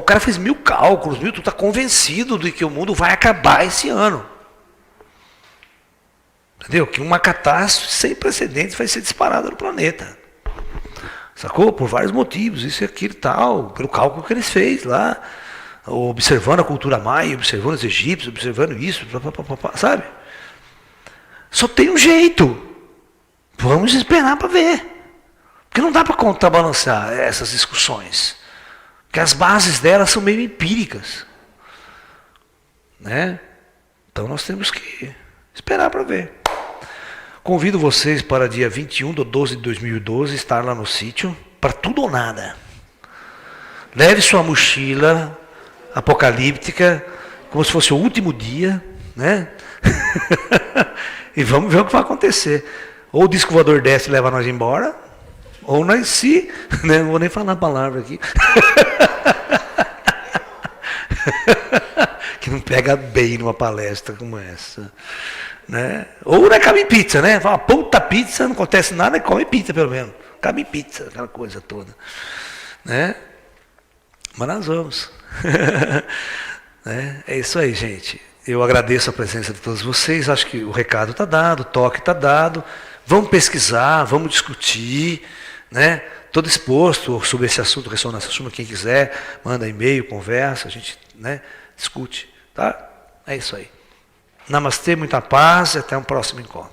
cara fez 1000 cálculos, tu está convencido de que o mundo vai acabar esse ano. Entendeu? Que uma catástrofe sem precedentes vai ser disparada no planeta. Sacou? Por vários motivos, isso e aquilo e tal, pelo cálculo que eles fez lá, observando a cultura maia, observando os egípcios, observando isso, sabe? Só tem um jeito. Vamos esperar para ver. Porque não dá para contrabalancear essas discussões. Porque as bases delas são meio empíricas. Né? Então nós temos que esperar para ver. Convido vocês para dia 21/12 de 2012 estar lá no sítio, para tudo ou nada. Leve sua mochila apocalíptica, como se fosse o último dia, né? E vamos ver o que vai acontecer. Ou o disco voador desce e leva nós embora, ou nós se, né? Não vou nem falar a palavra aqui. Que não pega bem numa palestra como essa. Né? Ou não é come pizza, né? Fala, puta pizza, não acontece nada, come pizza pelo menos. Come pizza, aquela coisa toda. Né? Mas nós vamos. Né? É isso aí, gente. Eu agradeço a presença de todos vocês. Acho que o recado está dado, o toque está dado. Vamos pesquisar, vamos discutir. Né? Estou disposto sobre esse assunto, ressonância suma, quem quiser, manda e-mail, conversa, a gente, né, discute. Tá? É isso aí. Namastê, muita paz e até um próximo encontro.